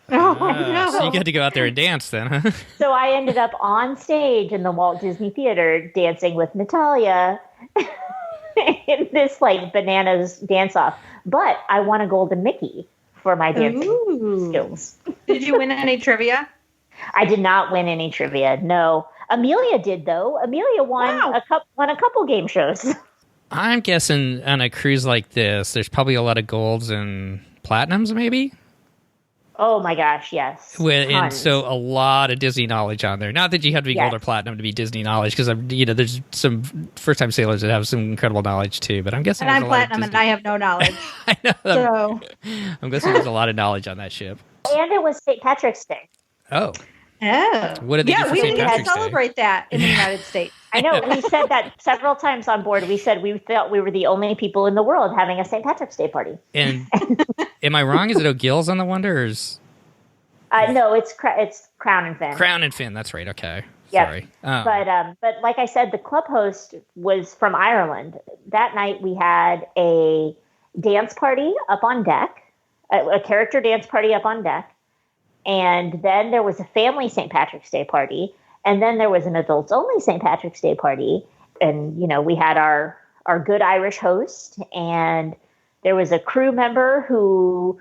S1: So you got to go out there and dance then, huh?
S3: So I ended up on stage in the Walt Disney Theater dancing with Natalia in this like bananas dance off. But I won a golden Mickey for my dancing skills.
S2: Did you win any trivia?
S3: I did not win any trivia. No. Amelia did though. Amelia won a couple game shows.
S1: I'm guessing on a cruise like this, there's probably a lot of golds and platinums, maybe?
S3: Oh my gosh, yes.
S1: And so a lot of Disney knowledge on there. Not that you have to be gold or platinum to be Disney knowledge, because there's some first-time sailors that have some incredible knowledge too. But I'm guessing,
S2: and I'm platinum, and I have no knowledge.
S1: I know.
S2: So
S1: I'm guessing there's a lot of knowledge on that ship.
S3: And it was St. Patrick's Day.
S1: Oh.
S2: Oh.
S1: What did they do for
S2: we
S1: St.
S2: didn't
S1: Patrick's Day?
S2: celebrate that in the United States.
S3: I know. We said that several times on board. We said we felt we were the only people in the world having a St. Patrick's Day party.
S1: And am I wrong? Is it O'Gill's on the Wonder? Or is...
S3: No, it's Crown and Fin.
S1: Crown and Fin. That's right. Okay.
S3: Yep.
S1: Sorry.
S3: But like I said, the club host was from Ireland. That night we had a dance party up on deck, a character dance party up on deck. And then there was a family St. Patrick's Day party. And then there was an adults only St. Patrick's Day party. And, we had our good Irish host, and there was a crew member who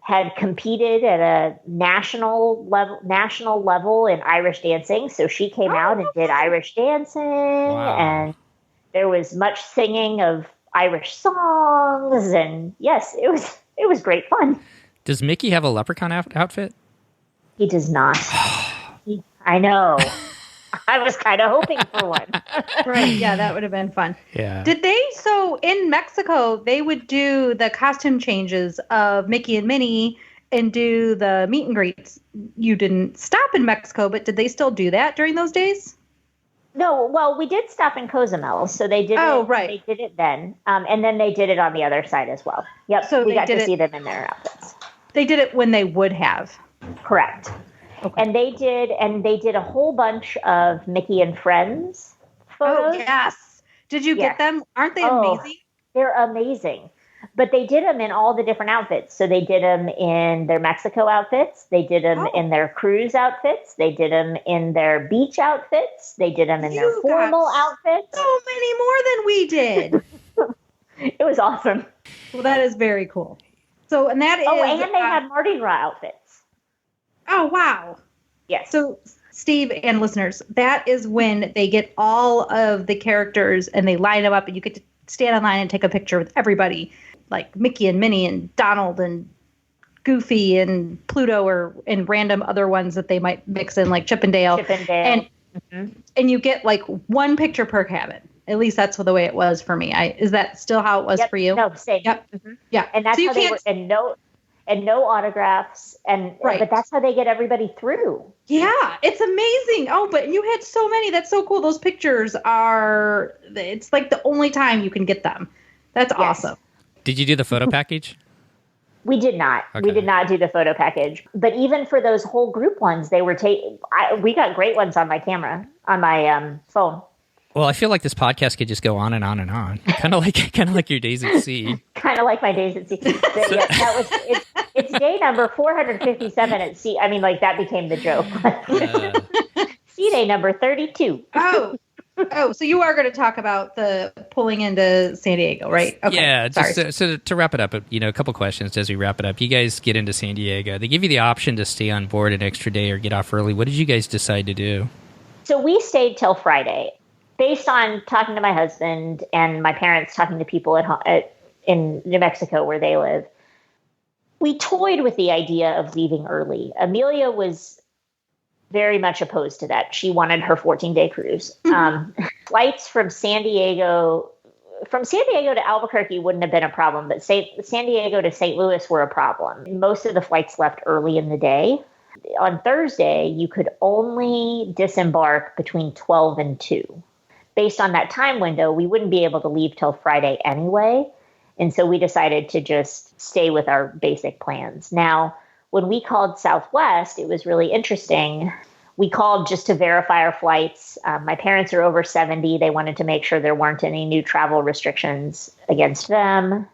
S3: had competed at a national level in Irish dancing. So she came out and did Irish dancing.
S1: Wow.
S3: And there was much singing of Irish songs. And yes, it was great fun.
S1: Does Mickey have a leprechaun outfit?
S3: He does not. I know. I was kind of hoping for one.
S2: Right. Yeah, that would have been fun.
S1: Yeah.
S2: So in Mexico, they would do the costume changes of Mickey and Minnie and do the meet and greets. You didn't stop in Mexico, but did they still do that during those days?
S3: No, well, we did stop in Cozumel, so they did.
S2: Right.
S3: They did it then, and then they did it on the other side as well. Yep.
S2: So
S3: we got to see them in their outfits.
S2: They did it when they would have.
S3: Correct. Okay. And they did a whole bunch of Mickey and Friends photos.
S2: Oh yes. Did you get them? Aren't they amazing?
S3: They're amazing. But they did them in all the different outfits. So they did them in their Mexico outfits. They did them in their cruise outfits. They did them in their beach outfits. They did them in their formal outfits.
S2: So many more than we did.
S3: It was awesome.
S2: Well, that is very cool. So, and that is.
S3: Oh, and they had Mardi Gras outfits.
S2: Oh, wow.
S3: Yes.
S2: So, Steve and listeners, that is when they get all of the characters and they line them up, and you get to stand in line and take a picture with everybody, like Mickey and Minnie and Donald and Goofy and Pluto and random other ones that they might mix in, like Chip and Dale. And you get like one picture per cabin. At least that's the way it was for me. Is that still how it was for you?
S3: No, same.
S2: Yep.
S3: Mm-hmm.
S2: Yeah.
S3: And that's how they were, and no autographs, but that's how they get everybody through.
S2: Yeah, it's amazing. Oh, but you had so many. That's so cool. Those pictures it's like the only time you can get them. That's awesome.
S1: Did you do the photo package?
S3: We did not.
S1: Okay.
S3: We did not do the photo package. But even for those whole group ones, they were we got great ones on my camera, on my phone.
S1: Well, I feel like this podcast could just go on and on and on. Kind of like your days at sea.
S3: Kind of like my days at sea. It's day number 457 at sea. I mean, like that became the joke. Sea day number 32.
S2: Oh, so you are going to talk about the pulling into San Diego, right? Okay.
S1: Yeah. So to wrap it up, a couple questions as we wrap it up. You guys get into San Diego. They give you the option to stay on board an extra day or get off early. What did you guys decide to do?
S3: So we stayed till Friday. Based on talking to my husband and my parents talking to people in New Mexico where they live, we toyed with the idea of leaving early. Amelia was very much opposed to that. She wanted her 14-day cruise. Flights from San Diego to Albuquerque wouldn't have been a problem, but San Diego to St. Louis were a problem. Most of the flights left early in the day. On Thursday, you could only disembark between 12 and 2. Based on that time window, we wouldn't be able to leave till Friday anyway. And so we decided to just stay with our basic plans. Now, when we called Southwest, it was really interesting. we called just to verify our flights. My parents are over 70. They wanted to make sure there weren't any new travel restrictions against them.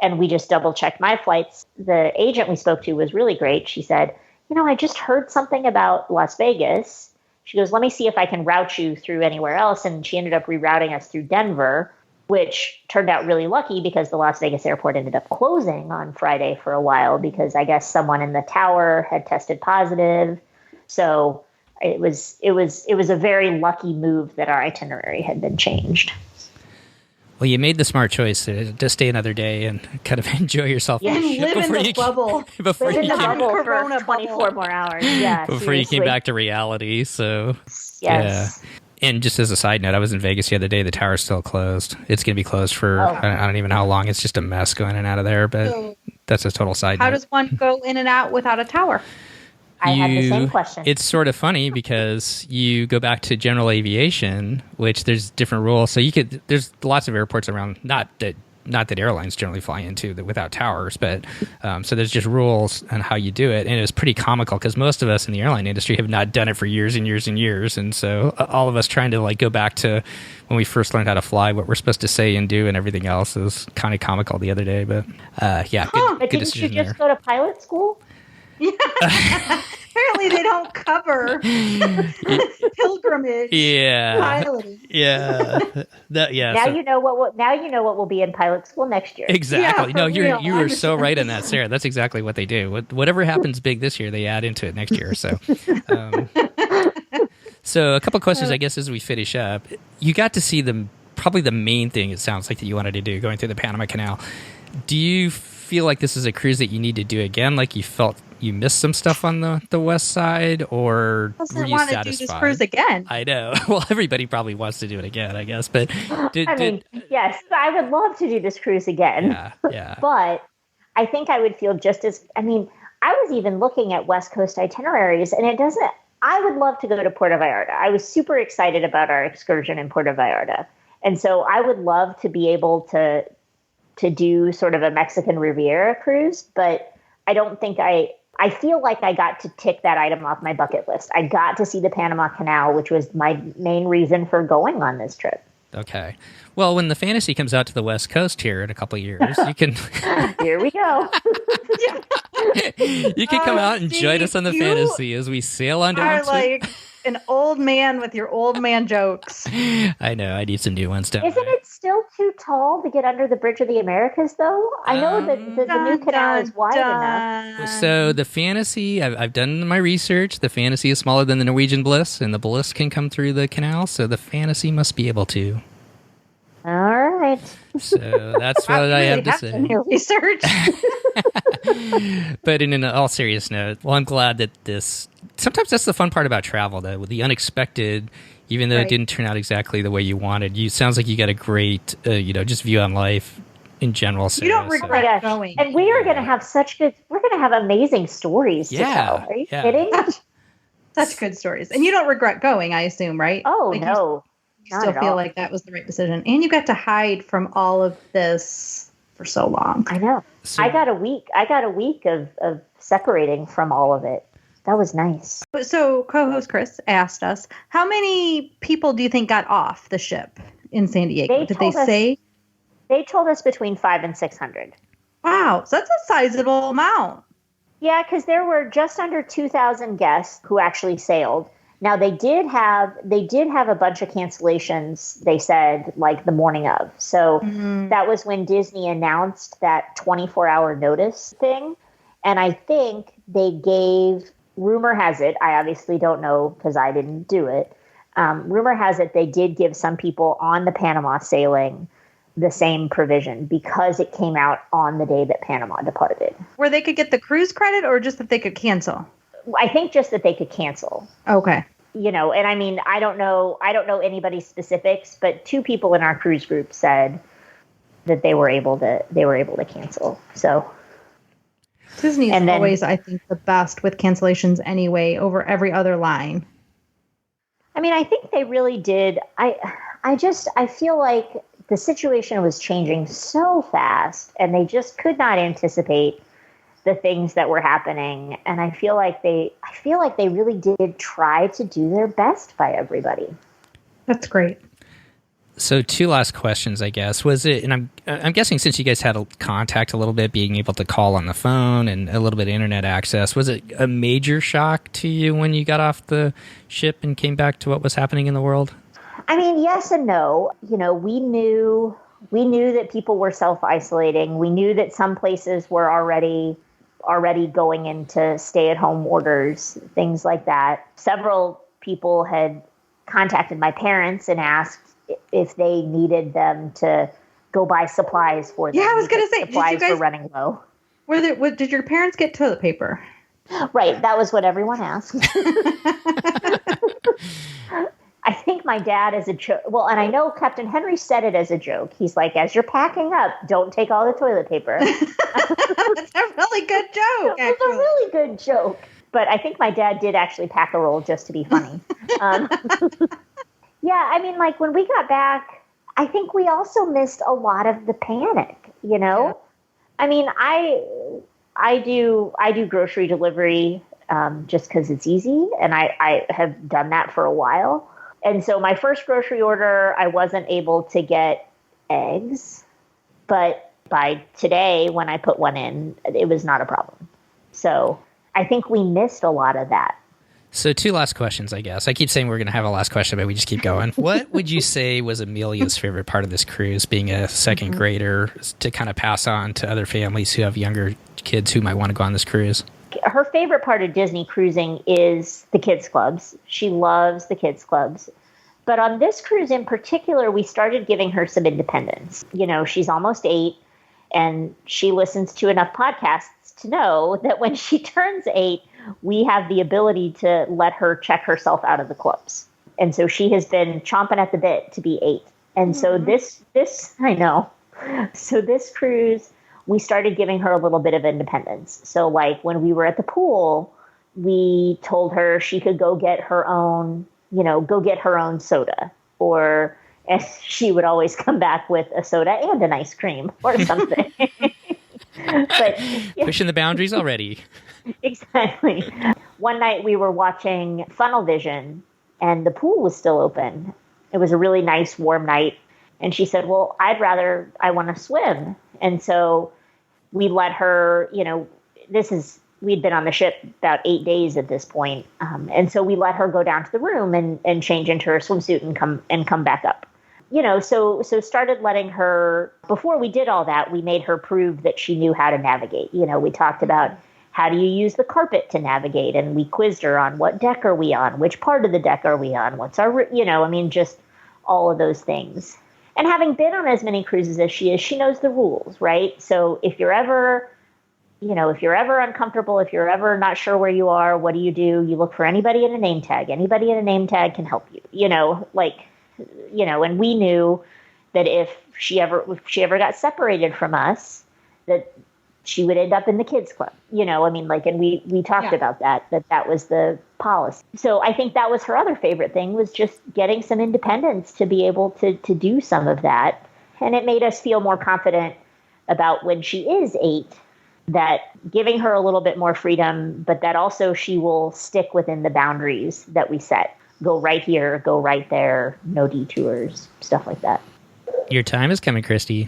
S3: And we just double checked my flights. The agent we spoke to was really great. She said, I just heard something about Las Vegas. She goes, let me see if I can route you through anywhere else. And she ended up rerouting us through Denver, which turned out really lucky because the Las Vegas airport ended up closing on Friday for a while because I guess someone in the tower had tested positive. So it was a very lucky move that our itinerary had been changed.
S1: Well, you made the smart choice to stay another day and kind of enjoy yourself.
S2: Yeah, and live in the bubble.
S3: Live in the bubble for 24 more hours. Yeah,
S1: before you came back to reality. So,
S3: yes.
S1: Yeah. And just as a side note, I was in Vegas the other day. The tower's still closed. It's going to be closed for, I don't even know how long. It's just a mess going in and out of there, but that's a total side note.
S2: How does one go in and out without a tower?
S3: I had the same question.
S1: It's sort of funny because you go back to general aviation, which there's different rules. So there's lots of airports around, not that airlines generally fly into without towers, but so there's just rules on how you do it. And it was pretty comical because most of us in the airline industry have not done it for years and years and years. And so all of us trying to go back to when we first learned how to fly, what we're supposed to say and do and everything else is kind of comical the other day. But
S3: but didn't you just go to pilot school?
S2: Apparently they don't cover pilgrimage.
S1: Yeah.
S2: Piloting.
S1: Yeah.
S3: Now you know what will be in pilot school next year.
S1: Exactly.
S2: Yeah,
S1: you are so right in that, Sarah. That's exactly what they do. Whatever happens big this year, they add into it next year. So, so a couple of questions, I guess, as we finish up. You got to see probably the main thing. It sounds like that you wanted to do going through the Panama Canal. Do you feel like this is a cruise that you need to do again? Like you felt you missed some stuff on the west side, or were you satisfied?
S2: Do this cruise again?
S1: I know. Well, everybody probably wants to do it again, I guess. But
S3: yes, I would love to do this cruise again.
S1: Yeah.
S3: But I think I would feel just as. I was even looking at West Coast itineraries, and it doesn't. I would love to go to Puerto Vallarta. I was super excited about our excursion in Puerto Vallarta, and so I would love to be able to do sort of a Mexican Riviera cruise, but I don't think I feel like I got to tick that item off my bucket list. I got to see the Panama Canal, which was my main reason for going on this trip.
S1: Okay. Well, when the Fantasy comes out to the West Coast here in a couple of years, you can...
S3: Here we go.
S1: You can come out and join us on the Fantasy as we sail on down to...
S2: like an old man with your old man jokes.
S1: I know. I need some new ones down.
S3: Isn't it still too tall to get under the Bridge of the Americas, though? I know that the new canal is wide enough.
S1: So the Fantasy, I've done my research. The Fantasy is smaller than the Norwegian Bliss, and the Bliss can come through the canal, so the Fantasy must be able to.
S3: All right.
S1: So that's what I have to say.
S2: Your research.
S1: But in all serious note, well, I'm glad that this... Sometimes that's the fun part about travel, though, with the unexpected, even though it didn't turn out exactly the way you wanted. Sounds like you got a great, just view on life in general. Sarah,
S2: you don't regret going.
S3: And we are going to have we're going to have amazing stories to tell. Are you kidding?
S2: Such good stories. And you don't regret going, I assume, right?
S3: Oh, no.
S2: You still feel like that was the right decision. And you got to hide from all of this for so long.
S3: I know. So, I got a week of separating from all of it. That was nice.
S2: So co-host Chris asked us, how many people do you think got off the ship in San Diego? Did they say?
S3: They told us between 500 and 600.
S2: Wow. So that's a sizable amount.
S3: Yeah, because there were just under 2,000 guests who actually sailed. Now they did have a bunch of cancellations, they said, like the morning of. So that was when Disney announced that 24-hour notice thing. And I think they gave, rumor has it, I obviously don't know because I didn't do it. Rumor has it they did give some people on the Panama sailing the same provision because it came out on the day that Panama departed.
S2: Where they could get the cruise credit or just that they could cancel?
S3: I think just that they could cancel.
S2: Okay.
S3: And I mean, I don't know anybody's specifics, but 2 people in our cruise group said that they were able to cancel. So
S2: Disney is always, I think, the best with cancellations anyway over every other line.
S3: I mean, I think they really did. I feel like the situation was changing so fast and they just could not anticipate the things that were happening. And I feel like they really did try to do their best by everybody.
S2: That's great.
S1: So 2 last questions, I guess. Was it, and I'm guessing since you guys had a contact a little bit, being able to call on the phone and a little bit of internet access, was it a major shock to you when you got off the ship and came back to what was happening in the world?
S3: I mean, yes and no. You know, we knew that people were self-isolating. We knew that some places were already going into stay-at-home orders, things like that. Several people had contacted my parents and asked if they needed them to go buy supplies for them.
S2: Yeah, I was going to say,
S3: supplies were running low.
S2: Did your parents get toilet paper?
S3: Right, that was what everyone asked. I think my dad is a joke. Well, and I know Captain Henry said it as a joke. He's like, as you're packing up, don't take all the toilet paper.
S2: That's a really good joke.
S3: It was a really good joke. But I think my dad did actually pack a roll just to be funny. Yeah, I mean, like when we got back, I think we also missed a lot of the panic, you know? Yeah. I mean, I do grocery delivery just because it's easy, and I have done that for a while. And so my first grocery order, I wasn't able to get eggs, but by today, when I put one in, it was not a problem. So I think we missed a lot of that.
S1: So 2 last questions, I guess. I keep saying we're going to have a last question, but we just keep going. What would you say was Amelia's favorite part of this cruise, being a second grader, to kind of pass on to other families who have younger kids who might want to go on this cruise?
S3: Her favorite part of Disney cruising is the kids clubs. She loves the kids clubs. But on this cruise in particular, we started giving her some independence. You know, she's almost 8, and she listens to enough podcasts to know that when she turns 8, we have the ability to let her check herself out of the clubs. And so she has been chomping at the bit to be 8. And so this, I know. So this cruise, we started giving her a little bit of independence. So like when we were at the pool, we told her she could go get her own soda, and she would always come back with a soda and an ice cream or something. But
S1: pushing the boundaries already.
S3: Exactly. One night we were watching Funnel Vision and the pool was still open. It was a really nice warm night. And she said, well, I want to swim. And so we let her, you know, we'd been on the ship about 8 days at this point. And so we let her go down to the room and change into her swimsuit and come back up. You know, so started letting her, before we did all that, we made her prove that she knew how to navigate. You know, we talked about how do you use the carpet to navigate? And we quizzed her on what deck are we on? Which part of the deck are we on? What's our, you know, I mean, just all of those things. And having been on as many cruises as she is, she knows the rules, right? So if you're ever uncomfortable, if you're ever not sure where you are, what do? You look for anybody in a name tag. Anybody in a name tag can help you, you know, and we knew that if she ever got separated from us, that she would end up in the kids club, you know, I mean, like, and we talked about that was the policy. So I think that was her other favorite thing, was just getting some independence to be able to do some of that. And it made us feel more confident about when she is 8, that giving her a little bit more freedom, but that also she will stick within the boundaries that we set. Go right here, go right there, no detours, stuff like that.
S1: Your time is coming, Christy.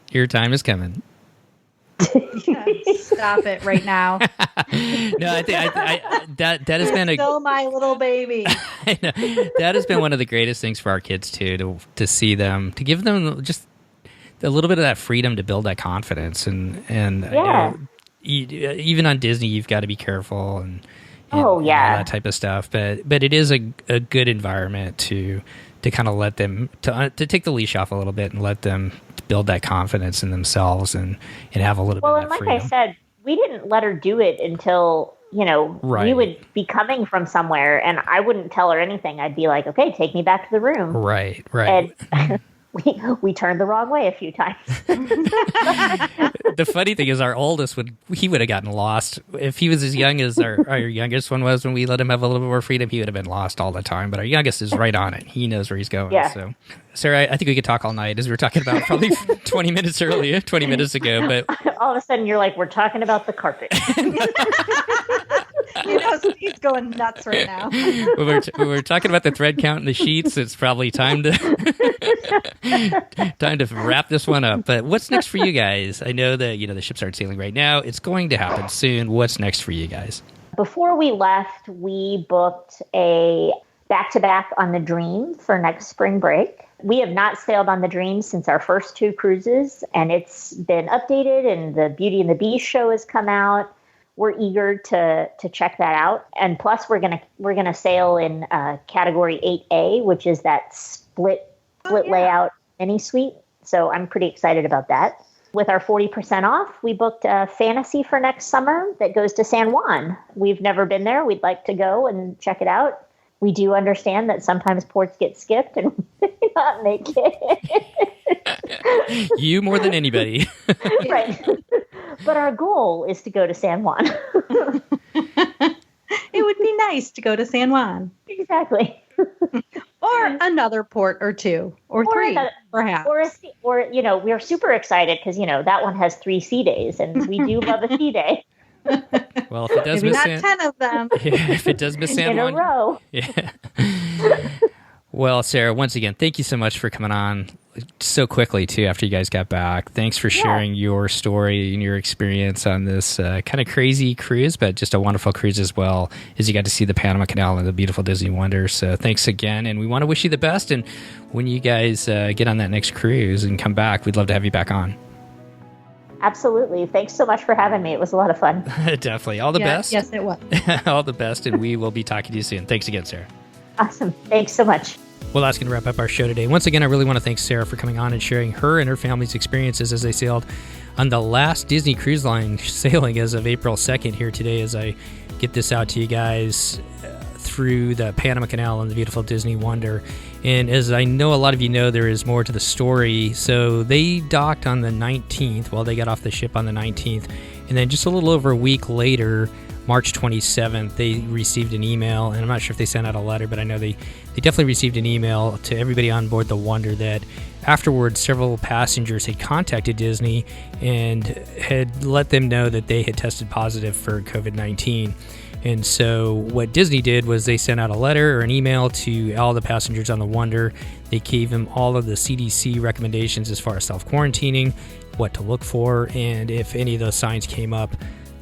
S1: Your time is coming.
S2: Stop it right now.
S1: No, I think that has been
S2: still my little baby.
S1: I know. That has been one of the greatest things for our kids too, to see them, to give them just a little bit of that freedom to build that confidence, and
S3: yeah.
S1: Even on Disney, you've got to be careful and
S3: all
S1: that type of stuff. But it is a good environment to kind of let them to take the leash off a little bit and let them build that confidence in themselves and have a little bit of that freedom. Well,
S3: and like I said, we didn't let her do it until, you know, we would be coming from somewhere and I wouldn't tell her anything. I'd be like, okay, take me back to the room.
S1: Right.
S3: And we turned the wrong way a few times.
S1: The funny thing is, our oldest would have gotten lost if he was as young as our youngest one was. When we let him have a little bit more freedom, he would have been lost all the time. But our youngest is right on it; he knows where he's going.
S3: Yeah.
S1: So, Sarah, I think we could talk all night, as we were talking about probably 20 minutes ago. But
S3: All of a sudden, you're like, we're talking about the carpet.
S2: Steve's going nuts right now.
S1: when we're talking about the thread count in the sheets, it's probably time to wrap this one up. But what's next for you guys? I know that the ships aren't sailing right now. It's going to happen soon. What's next for you guys?
S3: Before we left, we booked a back-to-back on the Dream for next spring break. We have not sailed on the Dream since our first 2 cruises, and it's been updated, and the Beauty and the Beast show has come out. We're eager to check that out. And plus, we're gonna sail in category 8A, which is that split layout mini suite. So I'm pretty excited about that. With our 40% off, we booked a Fantasy for next summer that goes to San Juan. We've never been there. We'd like to go and check it out. We do understand that sometimes ports get skipped and we may not make it.
S1: You more than anybody.
S3: Right. But our goal is to go to San Juan.
S2: It would be nice to go to San Juan.
S3: Exactly.
S2: Or another port or 2 or 3, perhaps.
S3: Or we're super excited because, that one has 3 sea days, and we do love a sea day.
S1: Well, if it does
S2: Maybe
S1: miss
S2: not 10 of them.
S1: Yeah, if it does miss San
S3: in
S1: Juan.
S3: a row.
S1: Yeah. Well, Sarah, once again, thank you so much for coming on so quickly, too, after you guys got back. Thanks for sharing your story and your experience on this kind of crazy cruise, but just a wonderful cruise as well, as you got to see the Panama Canal and the beautiful Disney Wonder. So thanks again, and we want to wish you the best. And when you guys get on that next cruise and come back, we'd love to have you back on.
S3: Absolutely. Thanks so much for having me. It was a lot of fun.
S1: Definitely. All the best.
S2: Yes, it was.
S1: All the best, and we will be talking to you soon. Thanks again, Sarah.
S3: Awesome. Thanks so much.
S1: Well, that's going to wrap up our show today. Once again, I really want to thank Sarah for coming on and sharing her and her family's experiences as they sailed on the last Disney Cruise Line sailing as of April 2nd here today, as I get this out to you guys through the Panama Canal and the beautiful Disney Wonder. And as I know a lot of you know, there is more to the story. So they docked on the 19th. Well, they got off the ship on the 19th. And then just a little over a week later, March 27th, they received an email, and I'm not sure if they sent out a letter, but I know they definitely received an email to everybody on board the Wonder that afterwards several passengers had contacted Disney and had let them know that they had tested positive for COVID-19. And so what Disney did was they sent out a letter or an email to all the passengers on the Wonder. They gave them all of the CDC recommendations as far as self-quarantining, what to look for, and if any of those signs came up,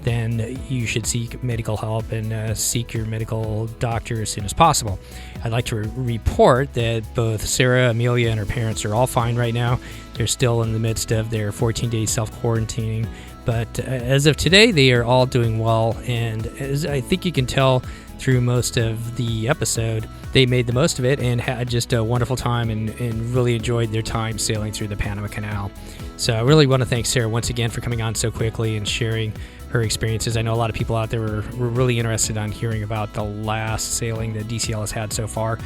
S1: then you should seek medical help and seek your medical doctor as soon as possible. I'd like to report that both Sarah, Amelia, and her parents are all fine right now. They're still in the midst of their 14-day self-quarantining. But as of today, they are all doing well. And as I think you can tell through most of the episode, they made the most of it and had just a wonderful time and really enjoyed their time sailing through the Panama Canal. So I really want to thank Sarah once again for coming on so quickly and sharing her experiences. I know a lot of people out there were really interested on hearing about the last sailing that DCL has had so far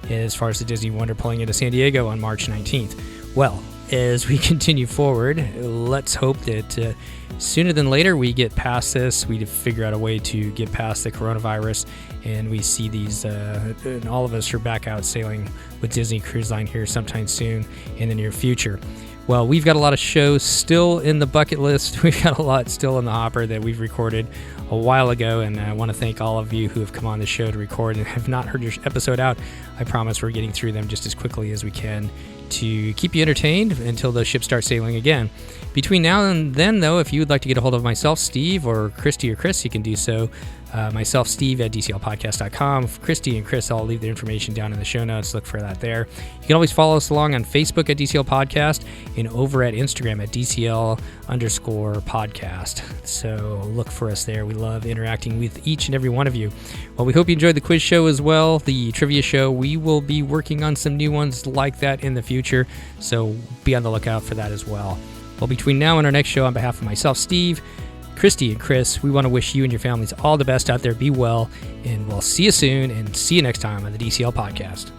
S1: as the Disney Wonder pulling into San Diego on March 19th. Well, as we continue forward, let's hope that sooner than later we get past this, we figure out a way to get past the coronavirus, and we see these, and all of us are back out sailing with Disney Cruise Line here sometime soon in the near future. Well, we've got a lot of shows still in the bucket list. We've got a lot still in the hopper that we've recorded a while ago, and I want to thank all of you who have come on the show to record and have not heard your episode out. I promise we're getting through them just as quickly as we can to keep you entertained until those ships start sailing again. Between now and then, though, if you would like to get a hold of myself, Steve, or Christy or Chris, you can do so. Myself, Steve, at DCLpodcast.com. Christy and Chris, I'll leave their information down in the show notes. Look for that there. You can always follow us along on Facebook at DCL Podcast and over at Instagram at DCL_podcast. So look for us there. We love interacting with each and every one of you. Well, we hope you enjoyed the quiz show as well, the trivia show. We will be working on some new ones like that in the future, so be on the lookout for that as well. Well, between now and our next show, on behalf of myself, Steve, Christy, and Chris, we want to wish you and your families all the best out there. Be well, and we'll see you soon, and see you next time on the DCL Podcast.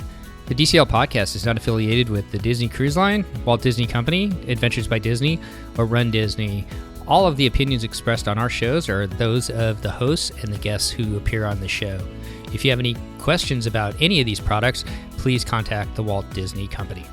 S1: The DCL podcast is not affiliated with the Disney Cruise Line, Walt Disney Company, Adventures by Disney, or Run Disney. All of the opinions expressed on our shows are those of the hosts and the guests who appear on the show. If you have any questions about any of these products, please contact the Walt Disney Company.